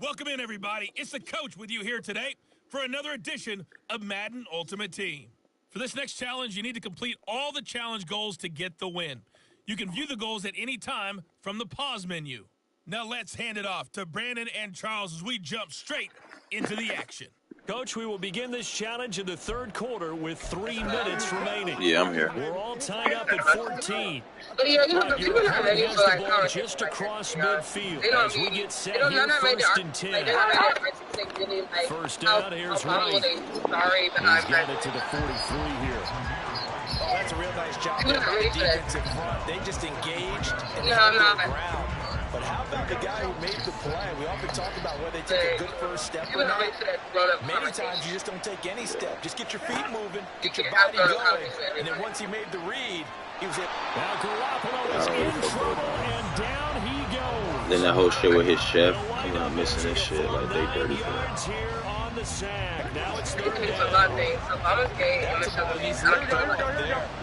Welcome in, everybody. It's the coach with you here today for another edition of Madden Ultimate Team. For this next challenge, you need to complete all the challenge goals to get the win. You can view the goals at any time from the pause menu. Now let's hand it off to Brandon and Charles as we jump straight into the action. Coach, we will begin this challenge in the third quarter with 3 minutes remaining. Yeah, I'm here. We're all tied up at 14. Your opponent has the ball just across midfield as we get set here first and 10. First down, here's Wright. He's got it to the 43 here. Oh, that's a real nice job by the defensive front. They just engaged and held their ground. But how about the guy who made the play? We often talk about whether they take a good first step or not. Many times you just don't take any step. Just get your feet moving, get your body going, and then once he made the read, he was hit. Now Garoppolo is in trouble, and down he goes. Then that whole shit with his chef, I'm not missing this shit. Like, they dirty for that. Here on the sack. Now it's third down.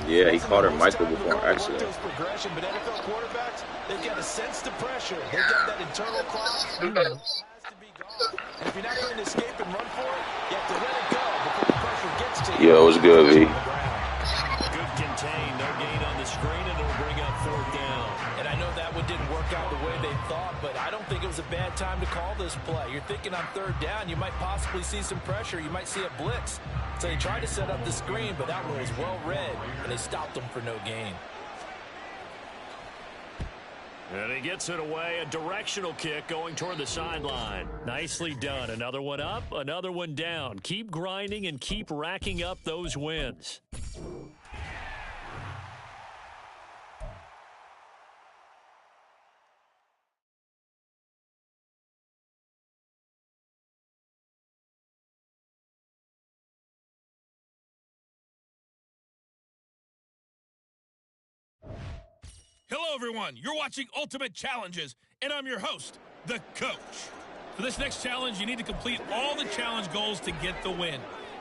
Yeah, he caught her Michael before accident. But NFL quarterbacks, they've got to sense the pressure. They've got that internal clock. It has to be gone. And if you're not going to escape and run for it, you have to let it go before the pressure gets to you. Yo, it was good, V. Good contain. No gain on the screen, and it'll bring up fourth down. And I know that one didn't work out the way they thought, but I don't think it was a bad time to call this play. You're thinking on third down, you might possibly see some pressure. You might see a blitz. So they tried to set up the screen, but that one was well read, and they stopped them for no gain. And he gets it away. A directional kick going toward the sideline. Nicely done. Another one up, another one down. Keep grinding and keep racking up those wins. Hello, everyone. You're watching Ultimate Challenges, and I'm your host, the coach. For this next challenge, you need to complete all the challenge goals to get the win.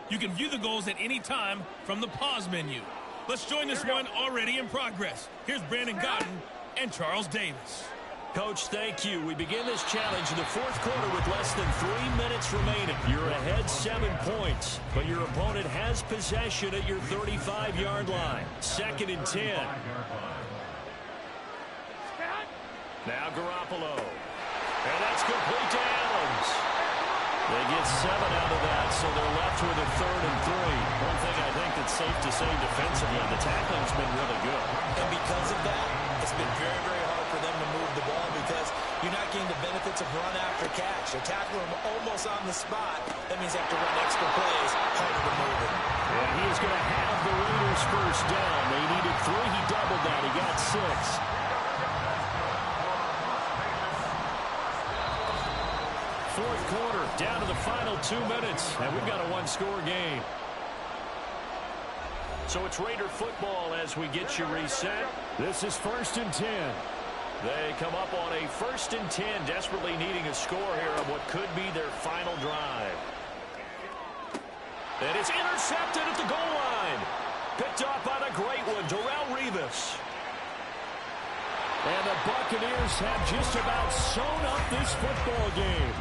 You can view the goals at any time from the pause menu. Let's join this one already in progress. Here's Brandon Godden and Charles Davis. Coach, thank you. We begin this challenge in the fourth quarter with less than 3 minutes remaining. You're ahead 7 points, but your opponent has possession at your 35-yard line. 2nd and 10. Now Garoppolo. And that's complete to Adams. They get 7 out of that, so they're left with a 3rd and 3. One thing I think that's safe to say defensively, the tackling's been really good. And because of that, it's been very, very hard for them to move the ball because you're not getting the benefits of run after catch. They're tackling them almost on the spot. That means they have to run extra plays, harder to move it. And he is going to have the Raiders first down. They needed 3. He doubled that. He got 6. Fourth quarter, down to the final 2 minutes, and we've got a one-score game. So it's Raider football as we get you reset. This is 1st and 10. They come up on a 1st and 10, desperately needing a score here on what could be their final drive. And it's intercepted at the goal line. Picked off by the great one, Darrelle Revis. And the Buccaneers have just about sewn up this football game.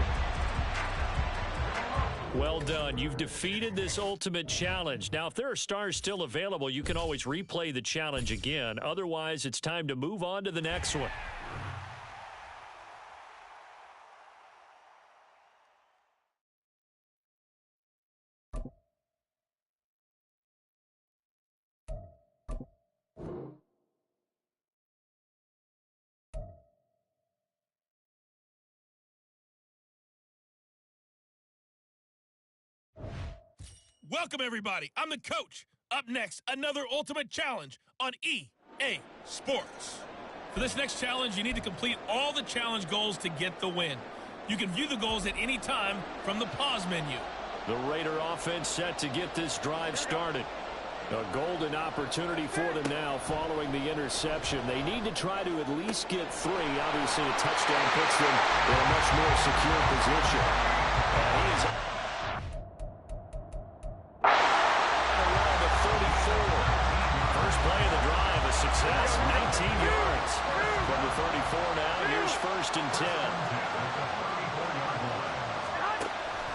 Well done. You've defeated this ultimate challenge. Now, if there are stars still available, you can always replay the challenge again. Otherwise, it's time to move on to the next one. Welcome, everybody. I'm the coach. Up next, another Ultimate Challenge on EA Sports. For this next challenge, you need to complete all the challenge goals to get the win. You can view the goals at any time from the pause menu. The Raider offense set to get this drive started. A golden opportunity for them now following the interception. They need to try to at least get 3. Obviously, a touchdown puts them in a much more secure position. And he is around the 34. First play of the drive, a success, 19 yards. From the 34 now, here's 1st and 10.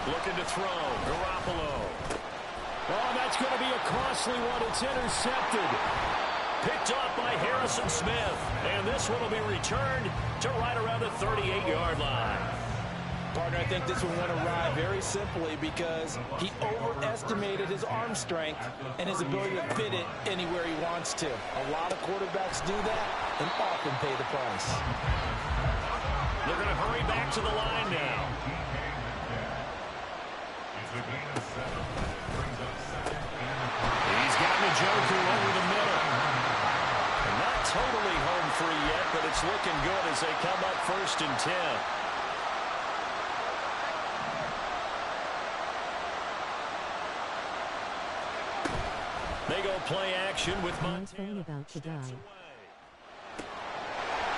Looking to throw. Garoppolo. Oh, that's going to be a costly one. It's intercepted. Picked off by Harrison Smith. And this one will be returned to right around the 38-yard line. Partner, I think this one went awry very simply because he overestimated his arm strength and his ability to fit it anywhere he wants to. A lot of quarterbacks do that and often pay the price. They're going to hurry back to the line now. He's got Njoku over the middle. And not totally home free yet, but it's looking good as they come up 1st and 10. They go play action with Montana. About to die.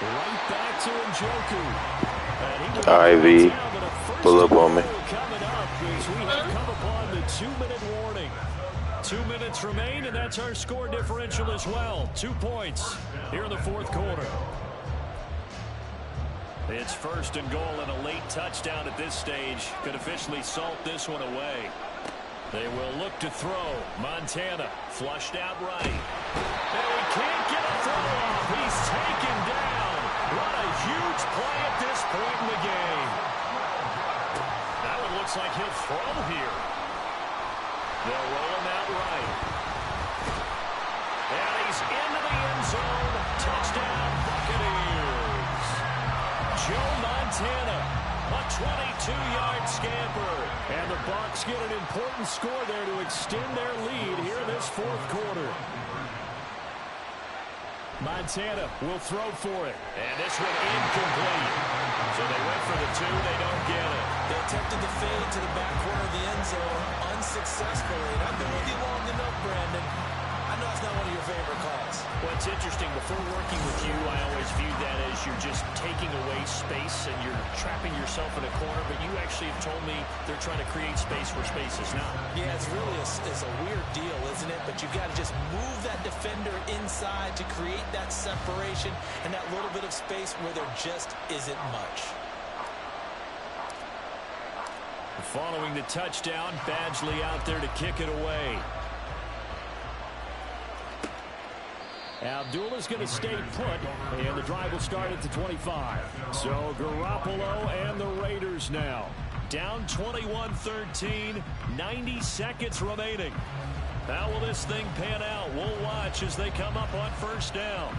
Right back to Njoku. Ivy, pull up on me. Coming up as we have come upon the 2-minute warning. 2 minutes remain, and that's our score differential as well. 2 points here in the 4th quarter. It's 1st and goal, and a late touchdown at this stage could officially salt this one away. They will look to throw. Montana flushed out right. And he can't get a throw off. He's taken down. What a huge play at this point in the game. That one looks like he'll throw here. They'll roll him out right. And he's into the end zone. Touchdown, Buccaneers. Joe Montana, a 22-yard scamper. And the Bucs get an important score there to extend their lead here in this 4th quarter. Montana will throw for it. And this one incomplete. So they went for the 2. They don't get it. They attempted the fade to the back corner of the end zone unsuccessfully. And I've been with you long enough, Brandon. I know it's not one of your favorite calls. Well, it's interesting. Before working with you, I always viewed that as you're just taking away space and you're trapping yourself in a corner. But you actually have told me they're trying to create space where space is not. Yeah, it's really it's a weird deal, isn't it? But you've got to just move that defender inside to create that separation and that little bit of space where there just isn't much. Following the touchdown, Badgley out there to kick it away. Abdullah's going to stay put, and the drive will start at the 25. So Garoppolo and the Raiders now. Down 21-13, 90 seconds remaining. How will this thing pan out? We'll watch as they come up on 1st down.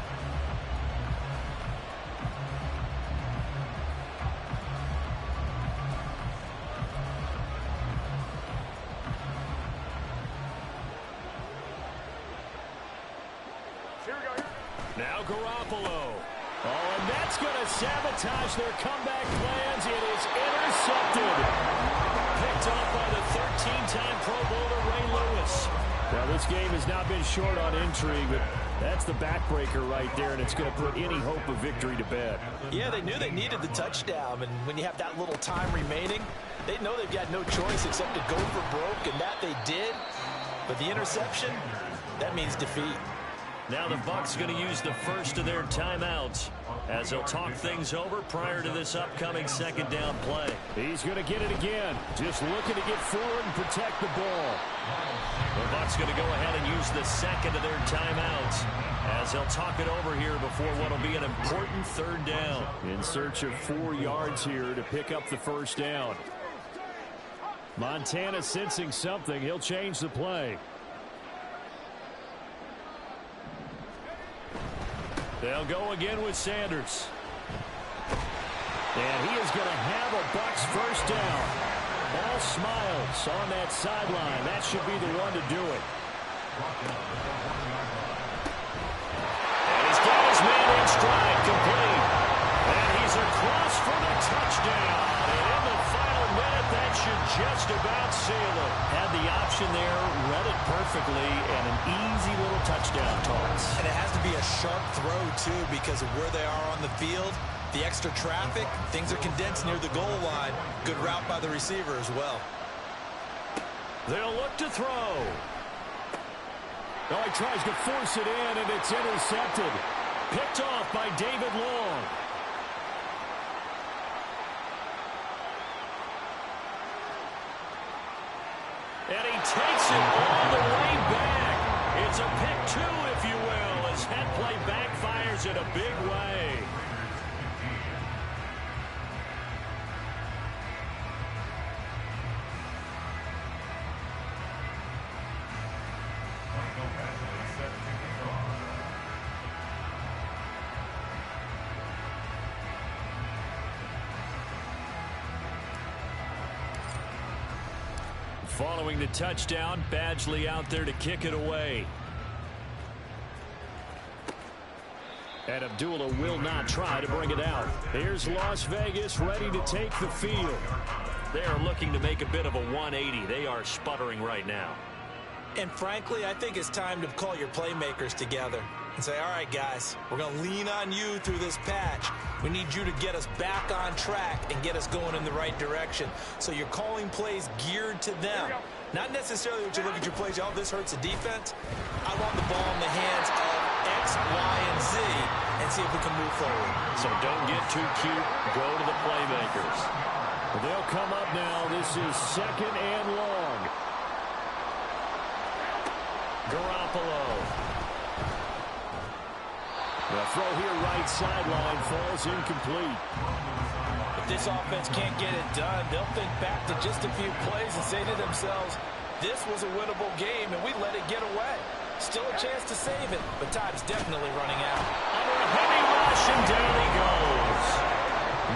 Now Garoppolo. Oh, and that's going to sabotage their comeback plans. It is intercepted. Picked off by the 13-time Pro Bowler Ray Lewis. Well, this game has not been short on intrigue, but that's the backbreaker right there, and it's going to put any hope of victory to bed. Yeah, they knew they needed the touchdown, and when you have that little time remaining, they know they've got no choice except to go for broke, and that they did. But the interception, that means defeat. Now the Bucs going to use the first of their timeouts as they'll talk things over prior to this upcoming 2nd down play. He's going to get it again. Just looking to get forward and protect the ball. The Bucs going to go ahead and use the 2nd of their timeouts as they'll talk it over here before what will be an important 3rd down. In search of 4 yards here to pick up the 1st down. Montana sensing something. He'll change the play. They'll go again with Sanders. And he is going to have a Bucs 1st down. All smiles on that sideline. That should be the one to do it. And he's got his man in stride, complete. And he's across for the touchdown. And in the final minute, that should just about seal it. Had the option there, read it perfectly, and an easy little touchdown toss. And it has to be a sharp throw, too, because of where they are on the field. The extra traffic, things are condensed near the goal line. Good route by the receiver as well. They'll look to throw. Oh, he tries to force it in, and it's intercepted. Picked off by David Long. takes it all the way back. It's a pick two, if you will, as that play backfires in a big way. Following the touchdown, Badgley out there to kick it away. And Abdullah will not try to bring it out. Here's Las Vegas ready to take the field. They are looking to make a bit of a 180. They are sputtering right now. And frankly, I think it's time to call your playmakers together and say, all right, guys, we're going to lean on you through this patch. We need you to get us back on track and get us going in the right direction. So you're calling plays geared to them. Not necessarily when you look at your plays, oh, this hurts the defense. I want the ball in the hands of X, Y, and Z and see if we can move forward. So don't get too cute. Go to the playmakers. They'll come up now. This is second and long. Garoppolo. The throw here right sideline falls incomplete. If this offense can't get it done, they'll think back to just a few plays and say to themselves, this was a winnable game and we let it get away. Still a chance to save it, but time's definitely running out. Under a heavy rush and down he goes.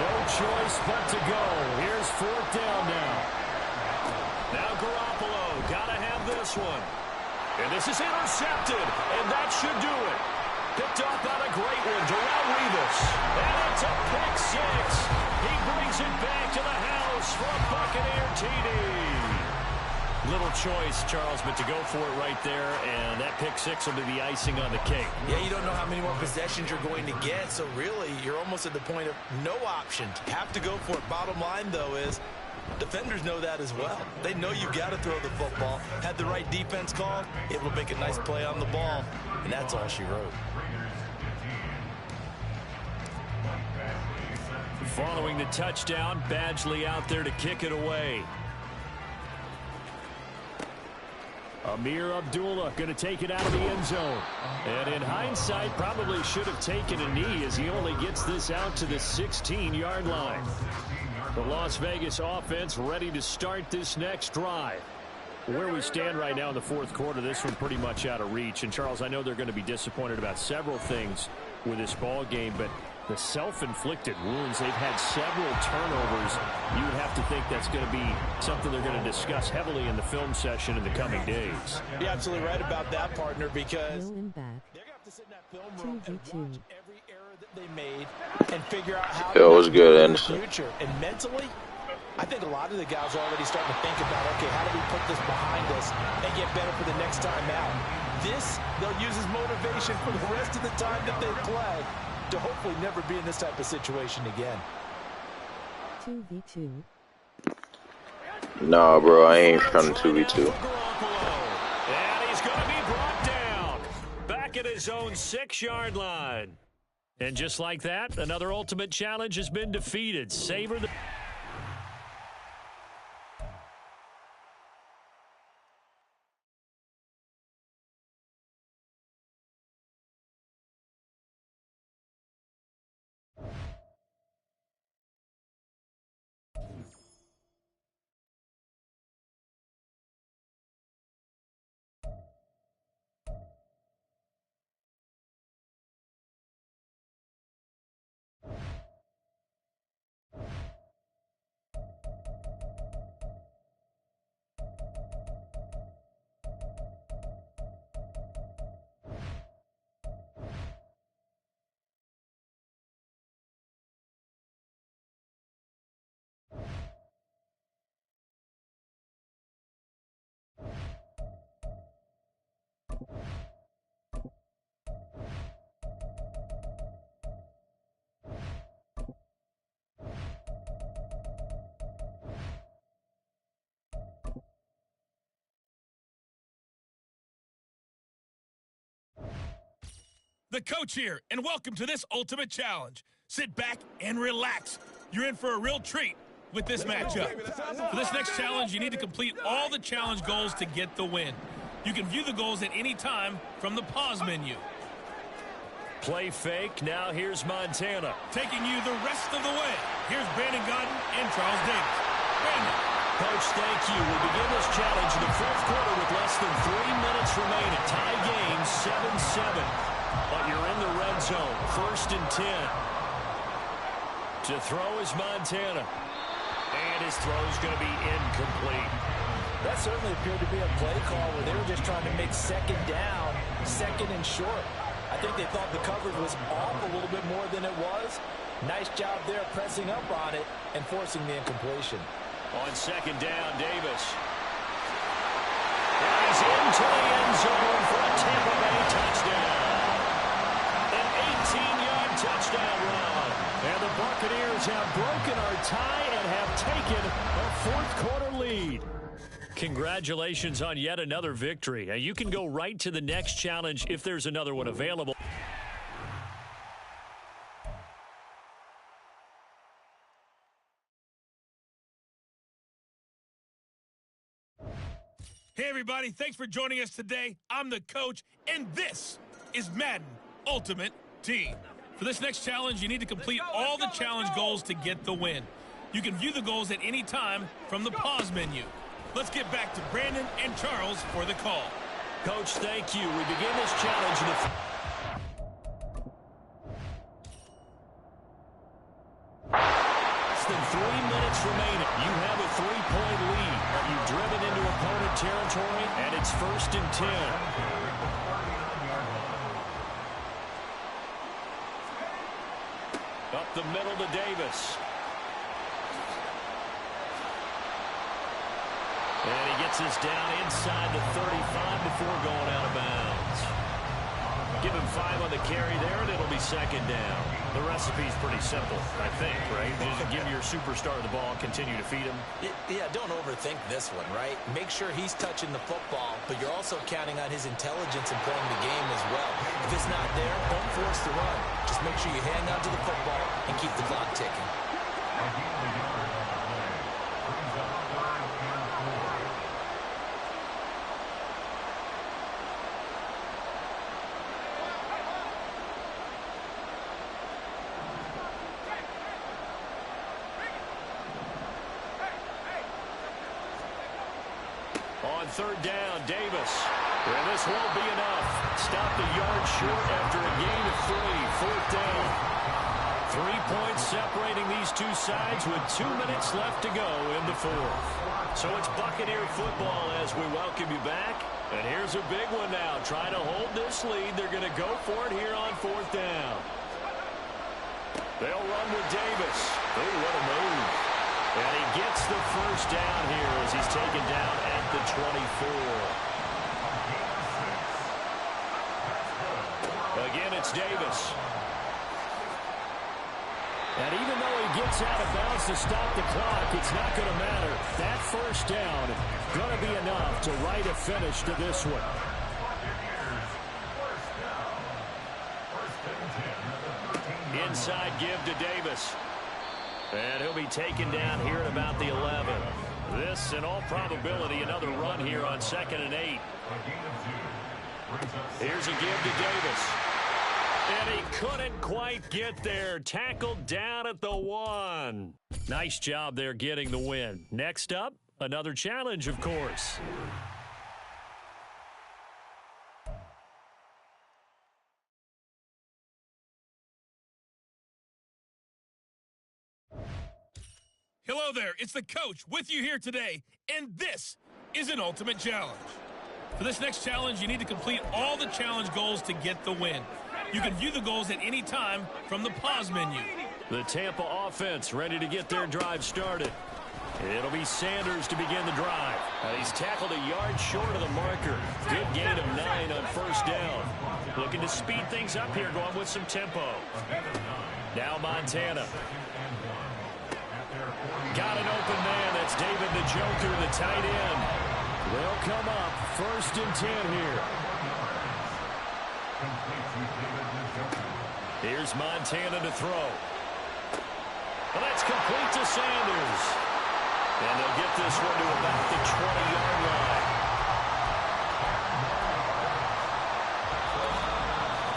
No choice but to go. Here's fourth down now. Now Garoppolo, gotta have this one. And this is intercepted, and that should do it. Picked up on a great one, Darrelle Revis. And it's a pick six. He brings it back to the house for a Buccaneer TD. Little choice, Charles, but to go for it right there, and that pick six will be the icing on the cake. Yeah, you don't know how many more possessions you're going to get, so really you're almost at the point of no option. You have to go for it. Bottom line, though, is defenders know that as well. They know you've got to throw the football. Had the right defense called, it will make a nice play on the ball, and that's all she wrote. Following the touchdown, Badgley out there to kick it away. Amir Abdullah going to take it out of the end zone. And in hindsight, probably should have taken a knee as he only gets this out to the 16-yard line. The Las Vegas offense ready to start this next drive. Where we stand right now in the fourth quarter, this one pretty much out of reach. And, Charles, I know they're going to be disappointed about several things with this ball game, but the self-inflicted wounds, they've had several turnovers. You would have to think that's going to be something they're going to discuss heavily in the film session in the coming days. You're absolutely right about that, partner, because they're going to have to sit in that film room and watch every error that they made and figure out how Yo, it was good, in the Anderson. future. And mentally, I think a lot of the guys are already starting to think about, okay, how do we put this behind us and get better for the next time out? This, they'll use as motivation for the rest of the time that they play to hopefully never be in this type of situation again. 2v2. Nah, bro, I ain't running 2v2. And he's going to be brought down back at his own 6-yard line. And just like that, another ultimate challenge has been defeated. Savor the... The coach here, and welcome to this ultimate challenge. Sit back and relax. You're in for a real treat. with this matchup. For this next challenge, you need to complete all the challenge goals to get the win. You can view the goals at any time from the pause menu. Play fake. Now here's Montana. Taking you the rest of the way. Here's Brandon Godden and Charles Davis. Brandon. Coach, thank you. We begin this challenge in the fourth quarter with less than 3 minutes remaining. Tie game 7-7. But you're in the red zone. 1st and 10. To throw is Montana. And his throw is going to be incomplete. That certainly appeared to be a play call where they were just trying to make second down, second and short. I think they thought the coverage was off a little bit more than it was. Nice job there pressing up on it and forcing the incompletion. On second down, Davis. And he's into the end zone for a Tampa Bay touchdown. An 18-yard touchdown run. And the Buccaneers have broken our tie and have taken a fourth-quarter lead. Congratulations on yet another victory. Now you can go right to the next challenge if there's another one available. Hey, everybody. Thanks for joining us today. I'm the coach, and this is Madden Ultimate Team. For this next challenge, you need to complete all the challenge goals to get the win. You can view the goals at any time from the pause menu. Let's get back to Brandon and Charles for the call. Coach, thank you. We begin this challenge in the... Less than 3 minutes remaining. You have a 3-point lead. You've driven into opponent territory, and it's 1st and 10. Up the middle to Davis. And he gets us down inside the 35 before going out of bounds. Give him 5 on the carry there, and it'll be second down. The recipe's pretty simple, I think, right? Just give your superstar the ball, continue to feed him. Yeah, don't overthink this one, right? Make sure he's touching the football, but you're also counting on his intelligence in playing the game as well. If it's not there, don't force the run. Just make sure you hang on to the football and keep the clock ticking. On third down, Davis. And this won't be enough. Stopped a yard short after a gain of 3. 4th down. 3 points separating these two sides with 2 minutes left to go in the fourth. So it's Buccaneer football as we welcome you back. And here's a big one now. Trying to hold this lead. They're going to go for it here on 4th down. They'll run with Davis. Oh, what a move. And he gets the first down here as he's taken down at the 24. Again, it's Davis. And even though he gets out of bounds to stop the clock, it's not going to matter. That first down going to be enough to write a finish to this one. Inside give to Davis. And he'll be taken down here at about the 11. This, in all probability, another run here on 2nd and 8. Here's a give to Davis. And he couldn't quite get there. Tackled down at the 1. Nice job there getting the win. Next up, another challenge, of course. Hello there, it's the coach with you here today, and this is an ultimate challenge. For this next challenge, you need to complete all the challenge goals to get the win. You can view the goals at any time from the pause menu. The Tampa offense ready to get their drive started. It'll be Sanders to begin the drive. And he's tackled a yard short of the marker. Good gain of 9 on 1st down. Looking to speed things up here, going with some tempo. Now Montana. Got an open man. That's David the Joker, the tight end. They'll come up 1st and 10 here. Here's Montana to throw. Well, that's complete to Sanders. And they'll get this one to about the 20-yard line.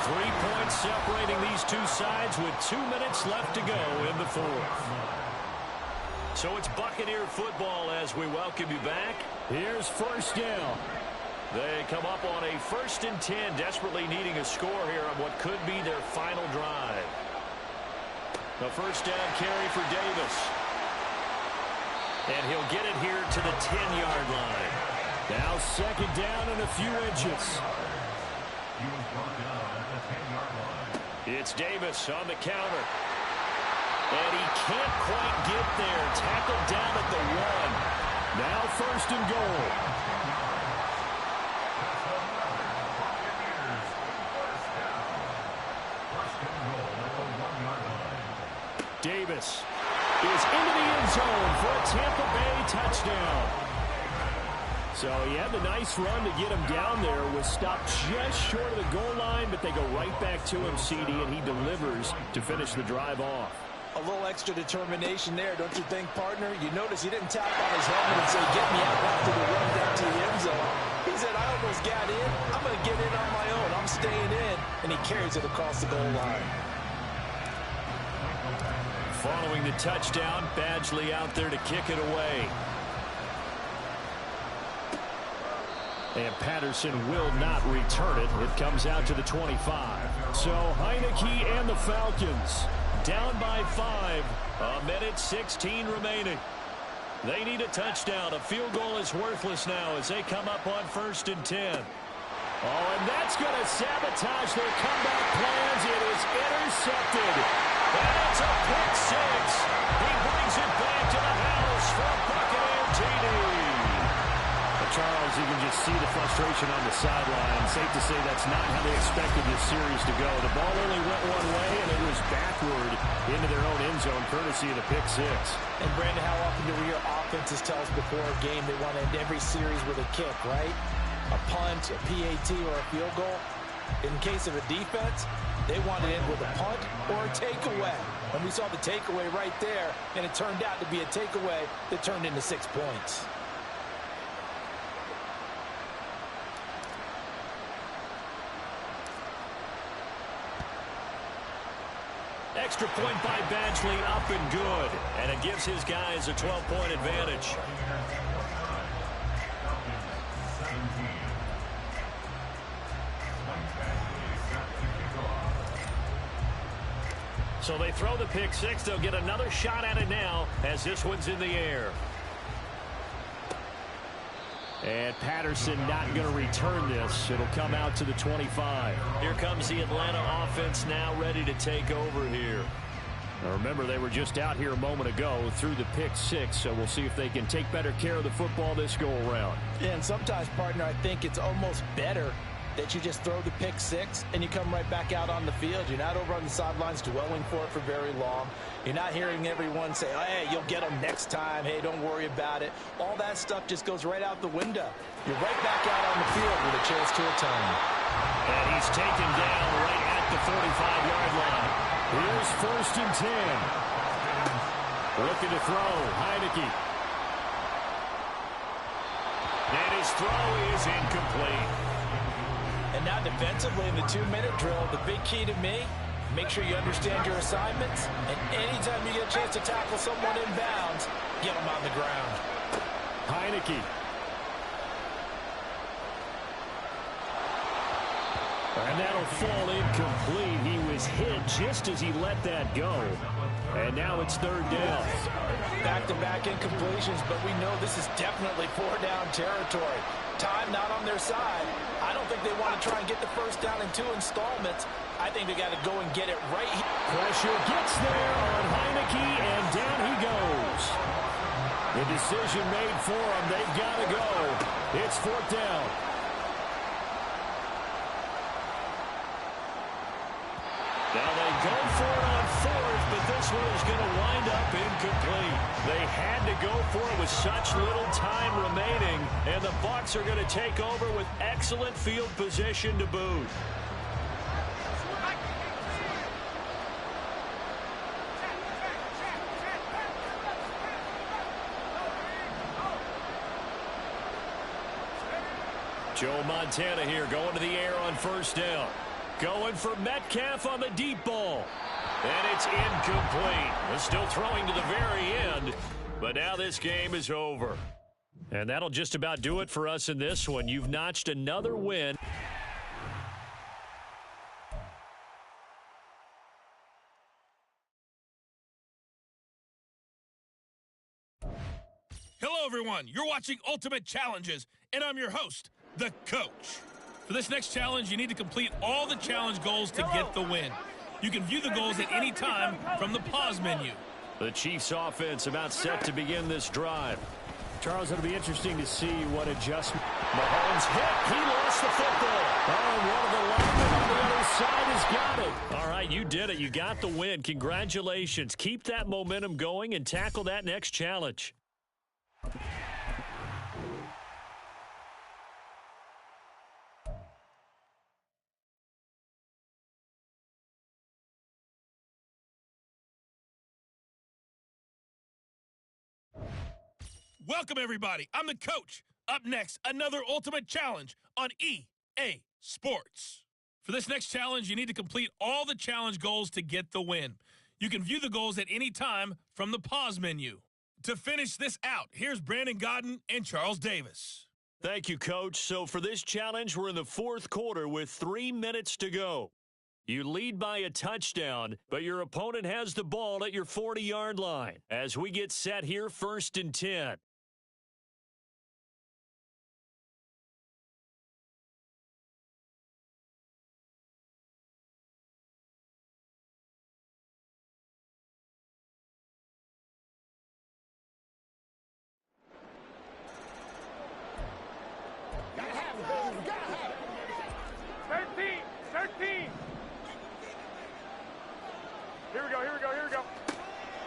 3 points separating these two sides with 2 minutes left to go in the fourth. So it's Buccaneer football as we welcome you back. Here's first down. They come up on a 1st and 10, desperately needing a score here on what could be their final drive. The first down carry for Davis. And he'll get it here to the 10-yard line. Now 2nd down and a few inches. It's Davis on the counter. And he can't quite get there. Tackled down at the 1. Now 1st and goal. Davis is into the end zone for a Tampa Bay touchdown. So he had the nice run to get him down there. Was stopped just short of the goal line, but they go right back to him, CD, and he delivers to finish the drive off. A little extra determination there, don't you think, partner? You notice he didn't tap on his helmet and say, get me out after the run down to the end zone. He said, I almost got in. I'm going to get in on my own. I'm staying in. And he carries it across the goal line. Following the touchdown, Badgley out there to kick it away. And Patterson will not return it. It comes out to the 25. So Heineke and the Falcons down by 5. 1:16 remaining. They need a touchdown. A field goal is worthless now as they come up on 1st and 10. Oh, and that's going to sabotage their comeback plans. It is intercepted. And it's a pick 6. He brings it back to the house for a Buccaneer TD. Charles, you can just see the frustration on the sideline. Safe to say that's not how they expected this series to go. The ball only went one way, and it was backward into their own end zone, courtesy of the pick 6. And, Brandon, how often do we hear offenses tell us before a game they want to end every series with a kick, right? A punt, a PAT, or a field goal. In case of a defense, they want to end with a punt or a takeaway. And we saw the takeaway right there, and it turned out to be a takeaway that turned into 6 points. Extra point by Badgley, up and good. And it gives his guys a 12-point advantage. So they throw the pick 6. They'll get another shot at it now as this one's in the air. And Patterson not going to return this. It'll come out to the 25. Here comes the Atlanta offense now ready to take over here. Now remember, they were just out here a moment ago through the pick 6, so we'll see if they can take better care of the football this go-around. Yeah, and sometimes, partner, I think it's almost better that you just throw the pick 6 and you come right back out on the field. You're not over on the sidelines dwelling for it for very long. You're not hearing everyone say, oh, hey, you'll get them next time. Hey, don't worry about it. All that stuff just goes right out the window. You're right back out on the field with a chance to atone. And he's taken down right at the 45-yard line. Here's 1st and 10. Looking to throw, Heineke. And his throw is incomplete. And now defensively in the 2-minute drill, the big key to me, make sure you understand your assignments. And anytime you get a chance to tackle someone in bounds, get them on the ground. Heineke. And that'll fall incomplete. He was hit just as he let that go. And now it's 3rd down. Back-to-back incompletions, but we know this is definitely 4-down territory. Time not on their side. I don't think they want to try and get the 1st down in 2 installments. I think they got to go and get it right here. Pressure gets there on Heineke, and down he goes. The decision made for him. They've got to go. It's 4th down. Now they go for it on 4th, but this one is going to wind up incomplete. They had to go for it with such little time remaining, and the Bucs are going to take over with excellent field position to boot. Joe Montana here going to the air on first down. Going for Metcalf on the deep ball. And it's incomplete. They're still throwing to the very end. But now this game is over. And that'll just about do it for us in this one. You've notched another win. Hello, everyone. You're watching Ultimate Challenges, and I'm your host, the Coach. For this next challenge, you need to complete all the challenge goals to get the win. You can view the goals at any time from the pause menu. The Chiefs offense about set to begin this drive. Charles, it'll be interesting to see what adjustment. Mahomes hit. He lost the football. Oh, one of the linemen on the other side has got it. All right, you did it. You got the win. Congratulations. Keep that momentum going and tackle that next challenge. Welcome, everybody. I'm the Coach. Up next, another Ultimate Challenge on EA Sports. For this next challenge, you need to complete all the challenge goals to get the win. You can view the goals at any time from the pause menu. To finish this out, here's Brandon Godden and Charles Davis. Thank you, Coach. So for this challenge, we're in the fourth quarter with 3 minutes to go. You lead by a touchdown, but your opponent has the ball at your 40-yard line. As we get set here, 1st and 10.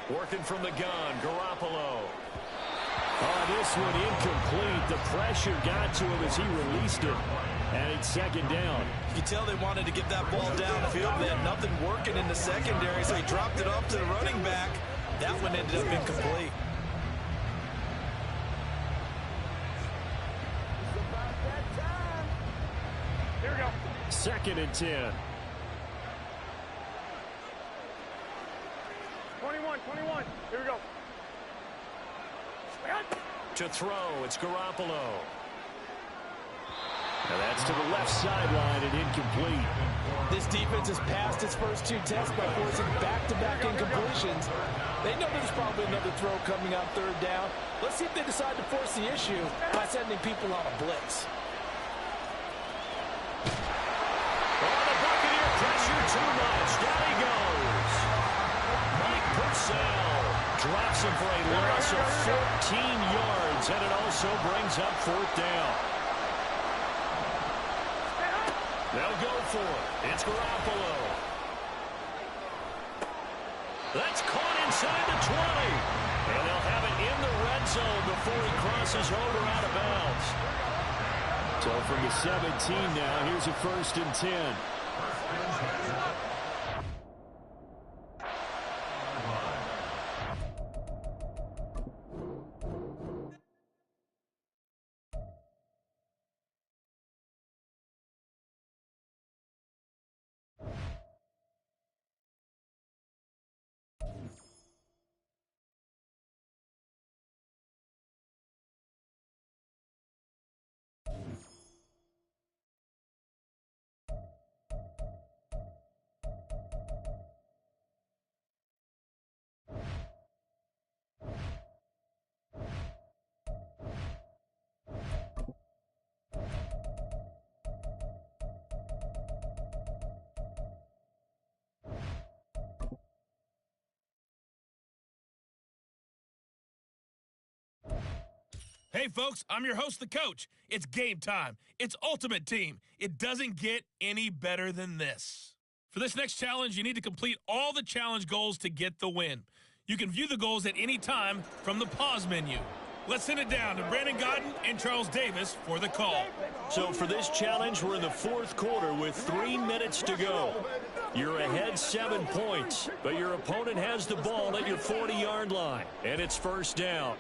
Working from the gun, Garoppolo. Oh, this one incomplete. The pressure got to him as he released it. And it's 2nd down. You can tell they wanted to get that ball downfield. They had nothing working in the secondary, so he dropped it off to the running back. That one ended up incomplete. Here we go. 2nd and 10. 21. Here we go. To throw, it's Garoppolo. Now that's to the left sideline and incomplete. This defense has passed its first 2 tests by forcing back-to-back incompletions. They know there's probably another throw coming on 3rd down. Let's see if they decide to force the issue by sending people on a blitz. Oh, the Buccaneer pressure too much. Down he goes. Mike Purcell drops him for a loss of 14 yards, and it also brings up 4th down. They'll go for it. It's Garoppolo. That's caught inside the 20. And they'll have it in the red zone before he crosses over out of bounds. So from the 17 now, here's a 1st and 10. Hey, folks, I'm your host, the Coach. It's game time. It's Ultimate Team. It doesn't get any better than this. For this next challenge, you need to complete all the challenge goals to get the win. You can view the goals at any time from the pause menu. Let's send it down to Brandon Godden and Charles Davis for the call. So for this challenge, we're in the 4th quarter with 3 minutes to go. You're ahead 7 points, but your opponent has the ball at your 40-yard line, and it's 1st down.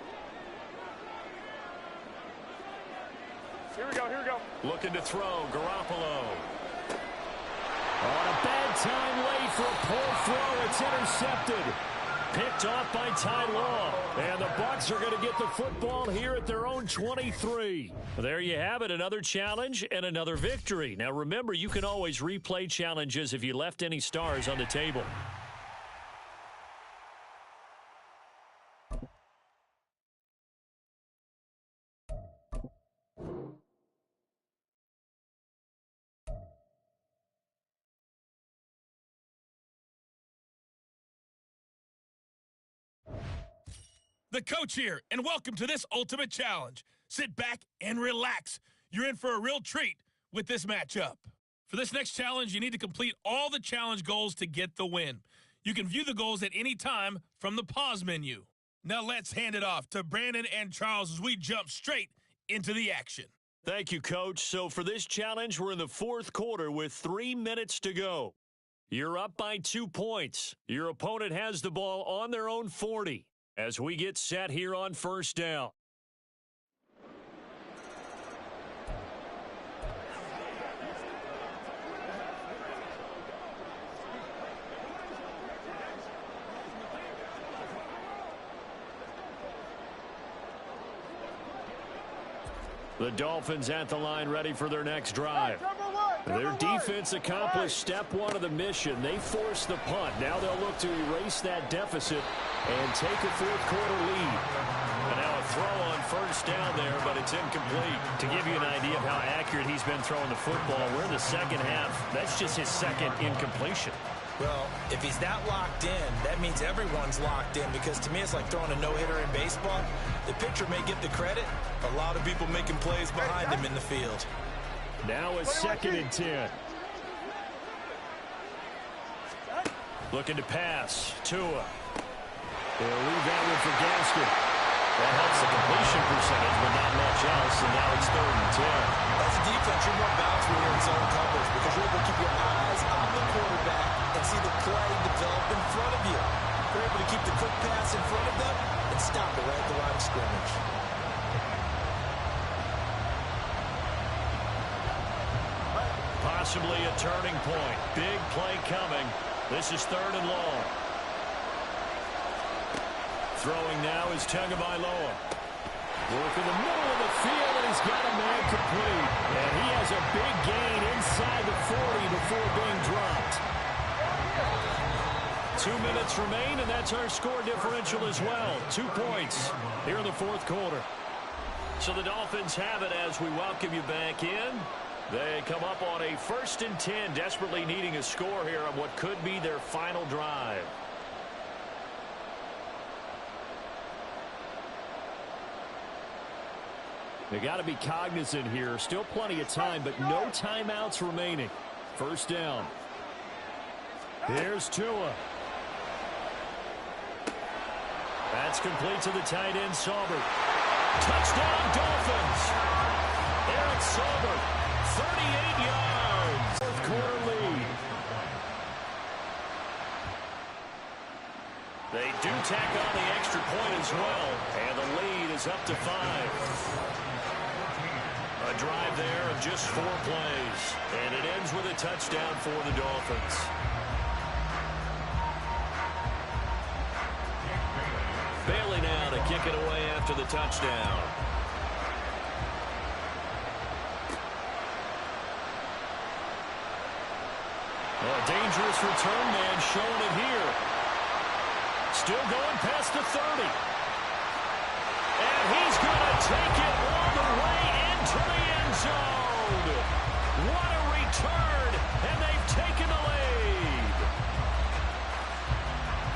Here we go. Looking to throw, Garoppolo. On a bad time late for a poor throw. It's intercepted. Picked off by Ty Law. And the Bucs are going to get the football here at their own 23. There you have it, another challenge and another victory. Now remember, you can always replay challenges if you left any stars on the table. The coach here, and welcome to this ultimate challenge. Sit back and relax. You're in for a real treat with this matchup. For this next challenge, you need to complete all the challenge goals to get the win. You can view the goals at any time from the pause menu. Now let's hand it off to Brandon and Charles as we jump straight into the action. Thank you, Coach. So for this challenge, we're in the fourth quarter with 3 minutes to go. You're up by 2 points. Your opponent has the ball on their own 40. As we get set here on first down. The Dolphins at the line ready for their next drive. Their defense accomplished step one of the mission. They forced the punt. Now they'll look to erase that deficit and take a fourth quarter lead. And now a throw on first down there, but it's incomplete. To give you an idea of how accurate he's been throwing the football, we're in the second half. That's just his second incompletion. Well, if he's that locked in, that means everyone's locked in, because to me it's like throwing a no-hitter in baseball. The pitcher may get the credit. A lot of people making plays behind him in the field. Now a 2nd and 10. Looking to pass. Tua. They'll leave that one for Gaskin. That helps the completion percentage, but not much else, and now it's 3rd and 10. As a defense, you're more balanced when you're in zone coverage, because you're able to keep your eyes on the quarterback and see the play develop in front of you. You're able to keep the quick pass in front of them and stop it right at the line of scrimmage. Possibly a turning point. Big play coming. This is 3rd and long. Throwing now is Tagovailoa. Work in the middle of the field, and he's got a man complete. And he has a big gain inside the 40 before being dropped. 2 minutes remain, and that's our score differential as well. 2 points here in the fourth quarter. So the Dolphins have it as we welcome you back in. They come up on a 1st and 10, desperately needing a score here on what could be their final drive. They got to be cognizant here. Still plenty of time, but no timeouts remaining. First down. Here's Tua. That's complete to the tight end, Saubert. Touchdown, Dolphins. Eric Saubert. 38 yards. Fourth quarter lead. They do tack on the extra point as well. And the lead is up to 5. A drive there of just 4 plays. And it ends with a touchdown for the Dolphins. Bailey now to kick it away after the touchdown. A dangerous return man showing it here. Still going past the 30. And he's going to take it all the way into the end zone. What a return, and they've taken the lead.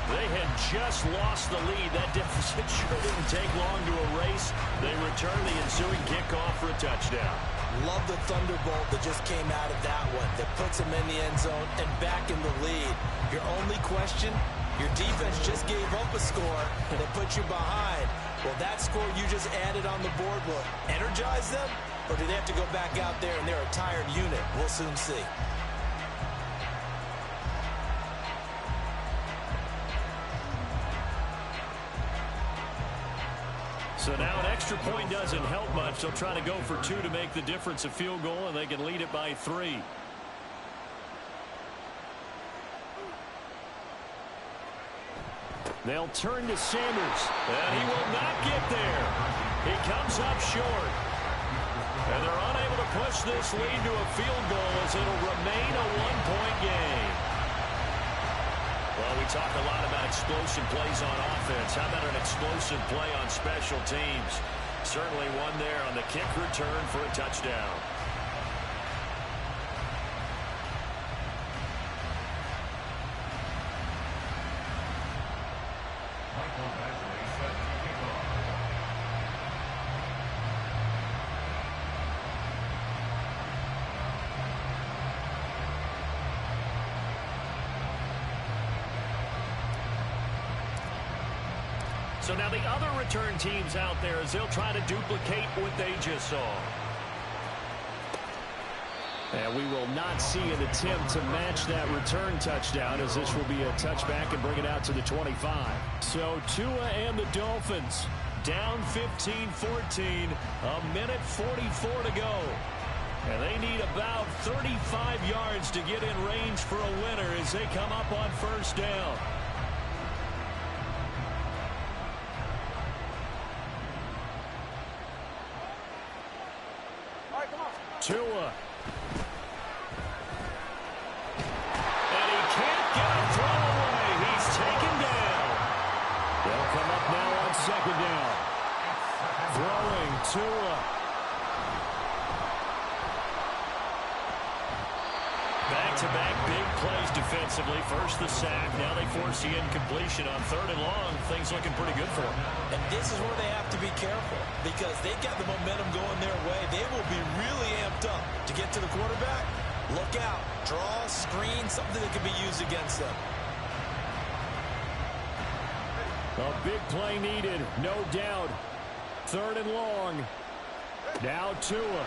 They had just lost the lead. That deficit sure didn't take long to erase. They return the ensuing kickoff for a touchdown. Love the thunderbolt that just came out of that one, that puts them in the end zone and back in the lead. Your only question, your defense just gave up a score that put you behind. Well, that score you just added on the board will energize them, or do they have to go back out there and they're a tired unit? We'll soon see. So now an extra point doesn't help much. They'll try to go for 2 to make the difference a field goal, and they can lead it by 3. They'll turn to Sanders, and he will not get there. He comes up short. And they're unable to push this lead to a field goal as it'll remain a 1-point game. Well, we talk a lot about explosive plays on offense. How about an explosive play on special teams? Certainly one there on the kick return for a touchdown. So now the other return teams out there as they'll try to duplicate what they just saw. And we will not see an attempt to match that return touchdown as this will be a touchback and bring it out to the 25. So Tua and the Dolphins down 15-14, a minute 44 to go. And they need about 35 yards to get in range for a winner as they come up on first down. Tua. And he can't get a throw away. He's taken down. They'll come up now on second down. Throwing Tua. Back-to-back big plays defensively. First the sack. Now they force the incompletion on 3rd and long. Things looking pretty good for them. And this is where they have to be careful because they've got the momentum going their way. They will be really amped up to get to the quarterback. Look out. Draw, screen, something that can be used against them. A big play needed, no doubt. 3rd and long. Now Tua.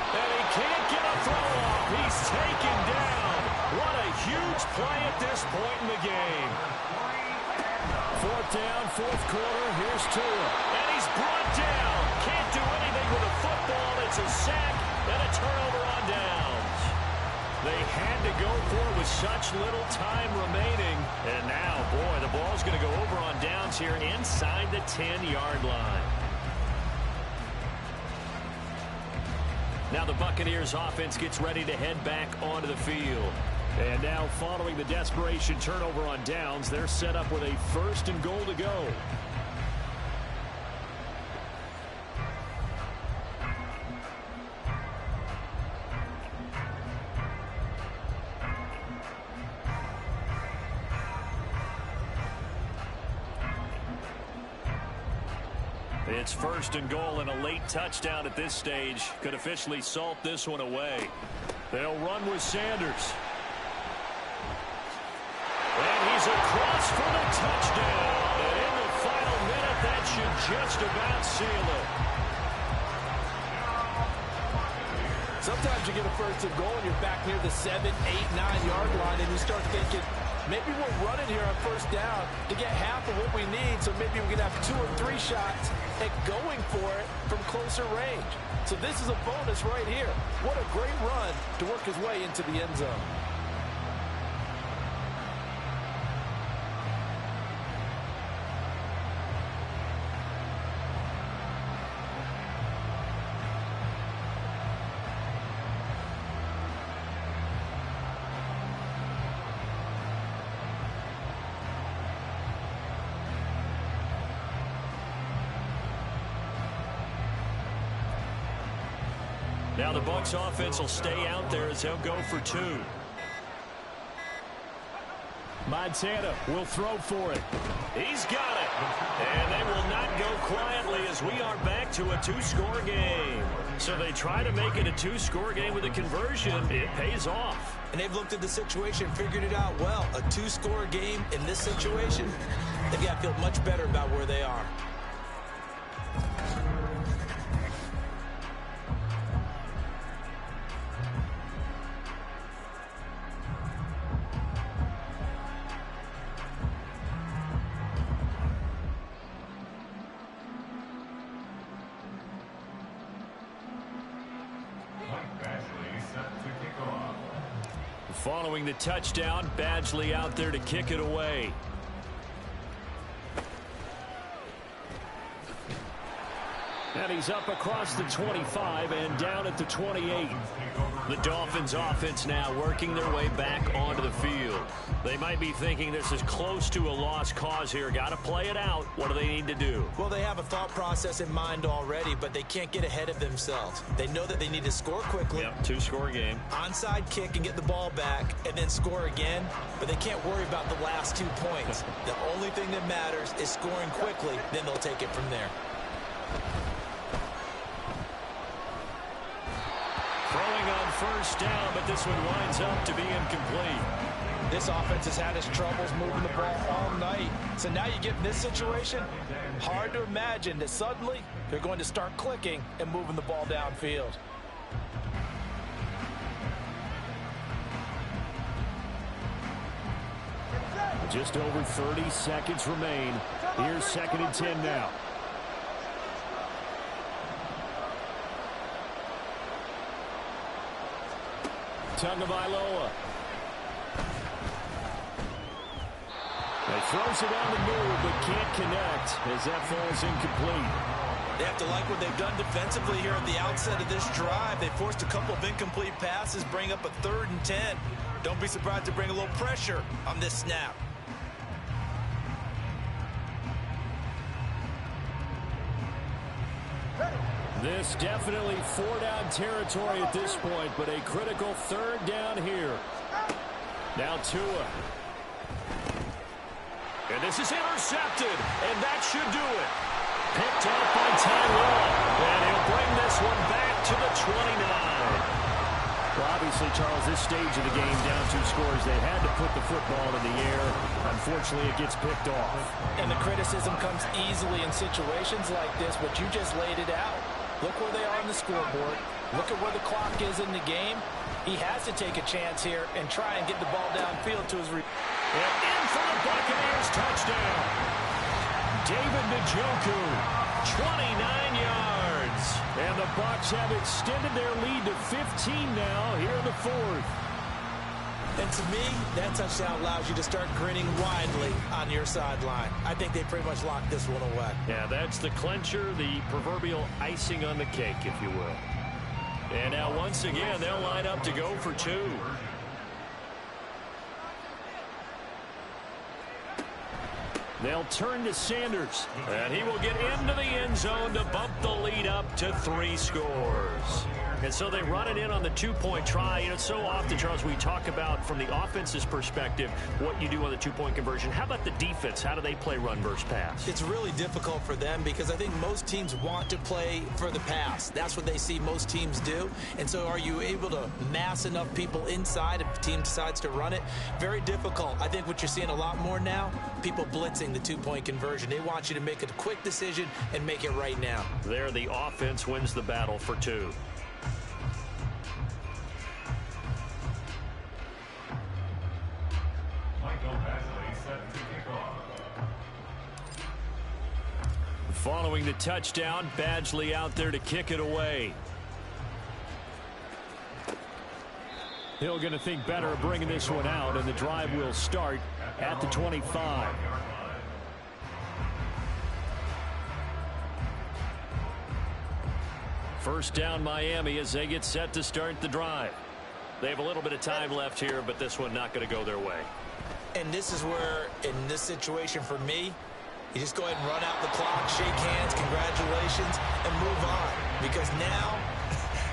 And he can't get a throw off. He's taken down. What a huge play at this point in the game. 4th down, 4th quarter. Here's Tua. And he's brought down. Can't do anything with a football. It's a sack and a turnover on downs. They had to go for it with such little time remaining. And now, boy, the ball's going to go over on downs here inside the 10-yard line. Now the Buccaneers offense gets ready to head back onto the field. And now following the desperation turnover on downs, they're set up with a 1st and goal to go. It's 1st and goal, and a late touchdown at this stage could officially salt this one away. They'll run with Sanders. And he's across for the touchdown. And in the final minute, that should just about seal it. Sometimes you get a 1st and goal and you're back near the 7, 8, 9-yard line, and you start thinking, maybe we'll run it here on 1st down to get half of what we need, so maybe we can have 2 or 3 shots at going for it from closer range. So this is a bonus right here. What a great run to work his way into the end zone. Now the Bucs offense will stay out there as they'll go for 2. Montana will throw for it. He's got it. And they will not go quietly as we are back to a 2-score game. So they try to make it a 2-score game with a conversion. It pays off. And they've looked at the situation, figured it out well. A 2-score game in this situation, they've got to feel much better about where they are. Following the touchdown, Badgley out there to kick it away. And he's up across the 25 and down at the 28. The Dolphins offense now working their way back onto the field. They might be thinking this is close to a lost cause here. Got to play it out. What do they need to do? Well, they have a thought process in mind already, but they can't get ahead of themselves. They know that they need to score quickly. Yep, two-score game. Onside kick and get the ball back and then score again, but they can't worry about the last 2 points. The only thing that matters is scoring quickly, then they'll take it from there. Throwing on first down, but this one winds up to be incomplete. This offense has had its troubles moving the ball all night. So now you get in this situation, hard to imagine that suddenly they're going to start clicking and moving the ball downfield. Just over 30 seconds remain. Here's 2nd and 10 now. Tagovailoa. He throws it on the move, but can't connect as that falls incomplete. They have to like what they've done defensively here at the outset of this drive. They forced a couple of incomplete passes, bring up a 3rd and 10. Don't be surprised to bring a little pressure on this snap. This definitely 4-down territory at this point, but a critical 3rd down here. Now Tua. And this is intercepted, and that should do it. Picked off by Tyrell, and he'll bring this one back to the 29. Well, obviously, Charles, this stage of the game, down 2 scores, they had to put the football in the air. Unfortunately, it gets picked off. And the criticism comes easily in situations like this, but you just laid it out. Look where they are on the scoreboard. Look at where the clock is in the game. He has to take a chance here and try and get the ball downfield to his... And in for the Buccaneers touchdown. David Njoku, 29 yards. And the Bucs have extended their lead to 15 now here in the 4th. And to me, that touchdown allows you to start grinning widely on your sideline. I think they pretty much locked this one away. Yeah, that's the clincher, the proverbial icing on the cake, if you will. And now once again, they'll line up to go for 2. They'll turn to Sanders. And he will get into the end zone to bump the lead up to 3 scores. And so they run it in on the 2-point try. You know, so often, Charles, we talk about from the offense's perspective what you do on the 2-point conversion. How about the defense? How do they play run versus pass? It's really difficult for them because I think most teams want to play for the pass. That's what they see most teams do. And so are you able to mass enough people inside if the team decides to run it? Very difficult. I think what you're seeing a lot more now, people blitzing the 2-point conversion. They want you to make a quick decision and make it right now. There, the offense wins the battle for 2. Following the touchdown, Badgley out there to kick it away. Hill going to think better of bringing this one out, and the drive will start at the 25. First down, Miami, as they get set to start the drive. They have a little bit of time left here, but this one not going to go their way. And this is where, in this situation for me, you just go ahead and run out the clock, shake hands, congratulations, and move on. Because now,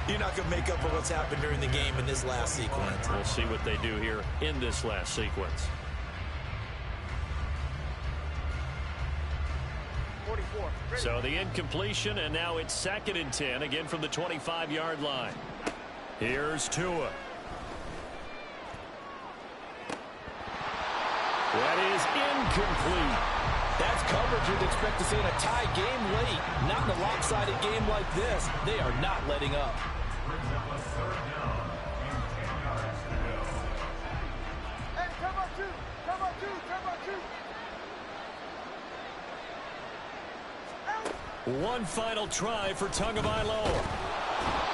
you're not going to make up for what's happened during the game in this last sequence. We'll see what they do here in this last sequence. 44. So the incompletion, and now it's 2nd and 10, again from the 25-yard line. Here's Tua. That is incomplete. That's coverage you'd expect to see in a tie game late. Not in a lopsided game like this. They are not letting up. Hey, come on, 2. Come on, 2. Come on, 2. One final try for Tagovailoa.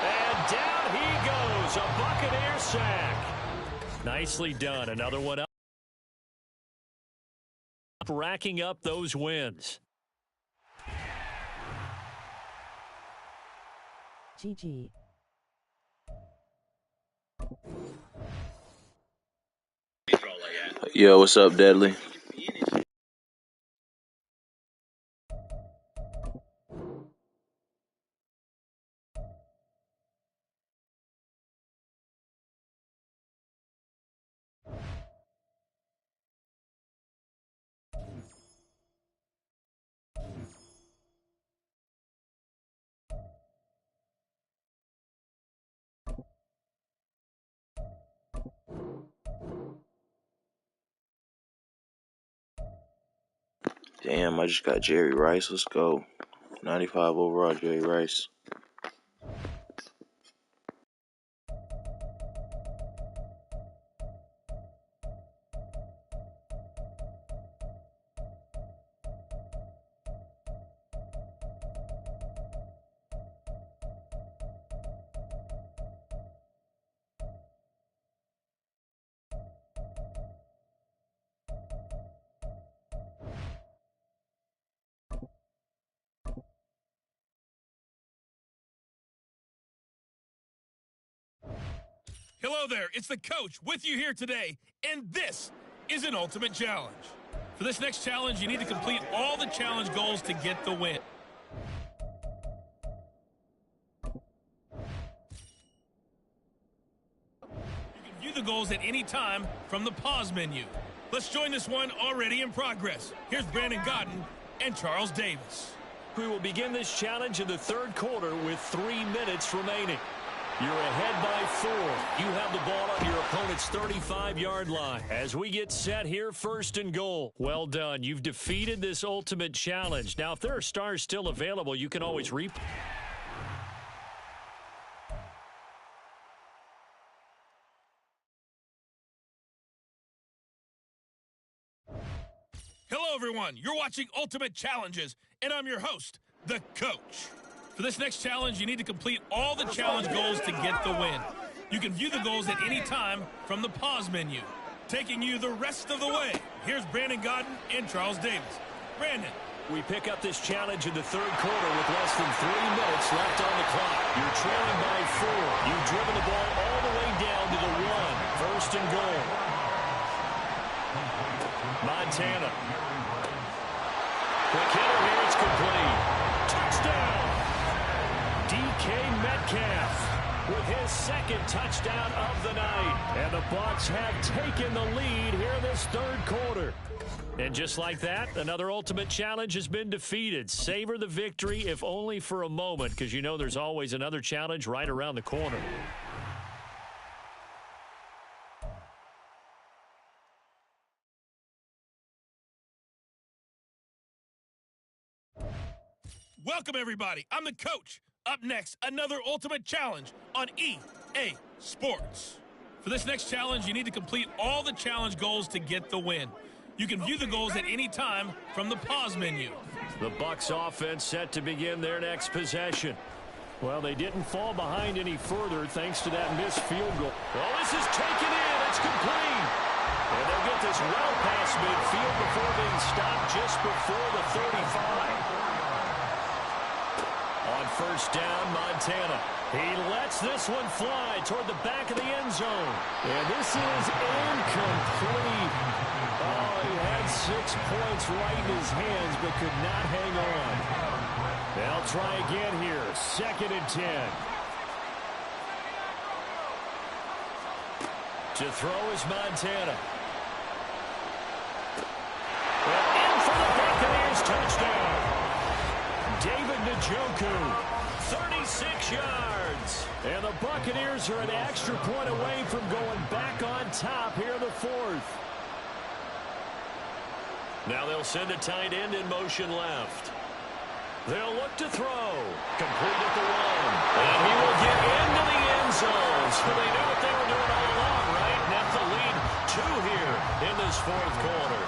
And down he goes. A Buccaneer sack. Nicely done. Another one up. Racking up those wins. GG. Yo, what's up, Deadly? Damn, I just got Jerry Rice. Let's go. 95 overall, Jerry Rice. Hello there, it's the coach with you here today, and this is an ultimate challenge. For this next challenge, you need to complete all the challenge goals to get the win. You can view the goals at any time from the pause menu. Let's join this one already in progress. Here's Brandon Godden and Charles Davis. We will begin this challenge in the third quarter with 3 minutes remaining. You're ahead by 4. You have the ball on your opponent's 35-yard line. As we get set here, first and goal. Well done. You've defeated this ultimate challenge. Now, if there are stars still available, you can always replay. Hello, everyone. You're watching Ultimate Challenges, and I'm your host, the coach. For this next challenge, you need to complete all the challenge goals to get the win. You can view the goals at any time from the pause menu. Taking you the rest of the way, here's Brandon Godden and Charles Davis. Brandon. We pick up this challenge in the third quarter with less than 3 minutes left on the clock. You're trailing by 4. You've driven the ball all the way down to the 1. First and goal. Montana. Quick hitter here, it's complete. Touchdown! DK Metcalf with his second touchdown of the night. And the Bucs have taken the lead here in this third quarter. And just like that, another ultimate challenge has been defeated. Savor the victory, if only for a moment, because you know there's always another challenge right around the corner. Welcome, everybody. I'm the coach. Up next, another ultimate challenge on EA Sports. For this next challenge, you need to complete all the challenge goals to get the win. You can view the goals at any time from the pause menu. The Bucs offense set to begin their next possession. Well, they didn't fall behind any further thanks to that missed field goal. Well, this is taken in. It's complete. And they'll get this well past midfield before being stopped just before the 35. On first down, Montana. He lets this one fly toward the back of the end zone. And this is incomplete. Oh, he had 6 points right in his hands, but could not hang on. They'll try again here. 2nd and 10. To throw is Montana. And in for the Buccaneers touchdown. David Njoku, 36 yards. And the Buccaneers are an extra point away from going back on top here in the 4th. Now they'll send a tight end in motion left. They'll look to throw. Complete at the 1. And he will get into the end zone. So they knew what they were doing all along, right? Now the lead 2 here in this 4th quarter.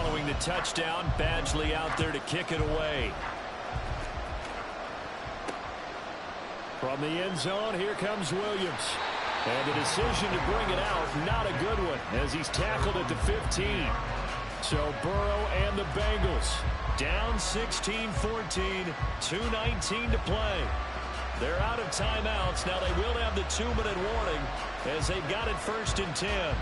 Following the touchdown, Badgley out there to kick it away. From the end zone, here comes Williams. And the decision to bring it out, not a good one, as he's tackled at the 15. So Burrow and the Bengals down 16-14, 2:19 to play. They're out of timeouts. Now they will have the 2-minute warning as they've got it 1st and 10.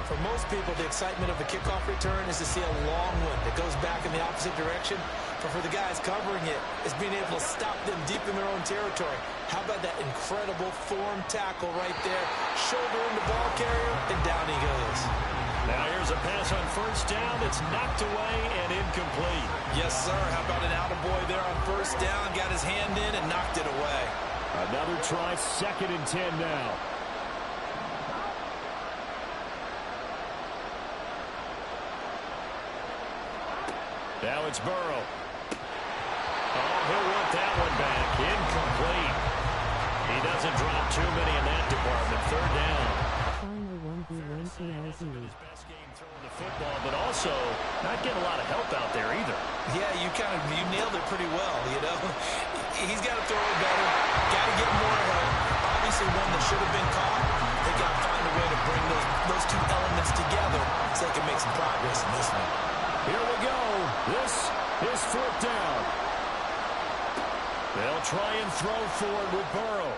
For most people, the excitement of a kickoff return is to see a long one that goes back in the opposite direction. But for the guys covering it, it's being able to stop them deep in their own territory. How about that incredible form tackle right there? Shoulder in the ball carrier, and down he goes. Now here's a pass on 1st down that's knocked away and incomplete. Yes, sir. How about an attaboy there on 1st down? Got his hand in and knocked it away. Another try, 2nd and 10 now. Now it's Burrow. Oh, he'll want that one back. Incomplete. He doesn't drop too many in that department. 3rd down. Best game throwing the football, but also not getting a lot of help out there either. Yeah, you nailed it pretty well, you know. He's got to throw it better. Got to get more help. Obviously one that should have been caught. They got to find a way to bring those two elements together so they can make some progress in this one. Here we go. This is 4th down. They'll try and throw forward with Burrow.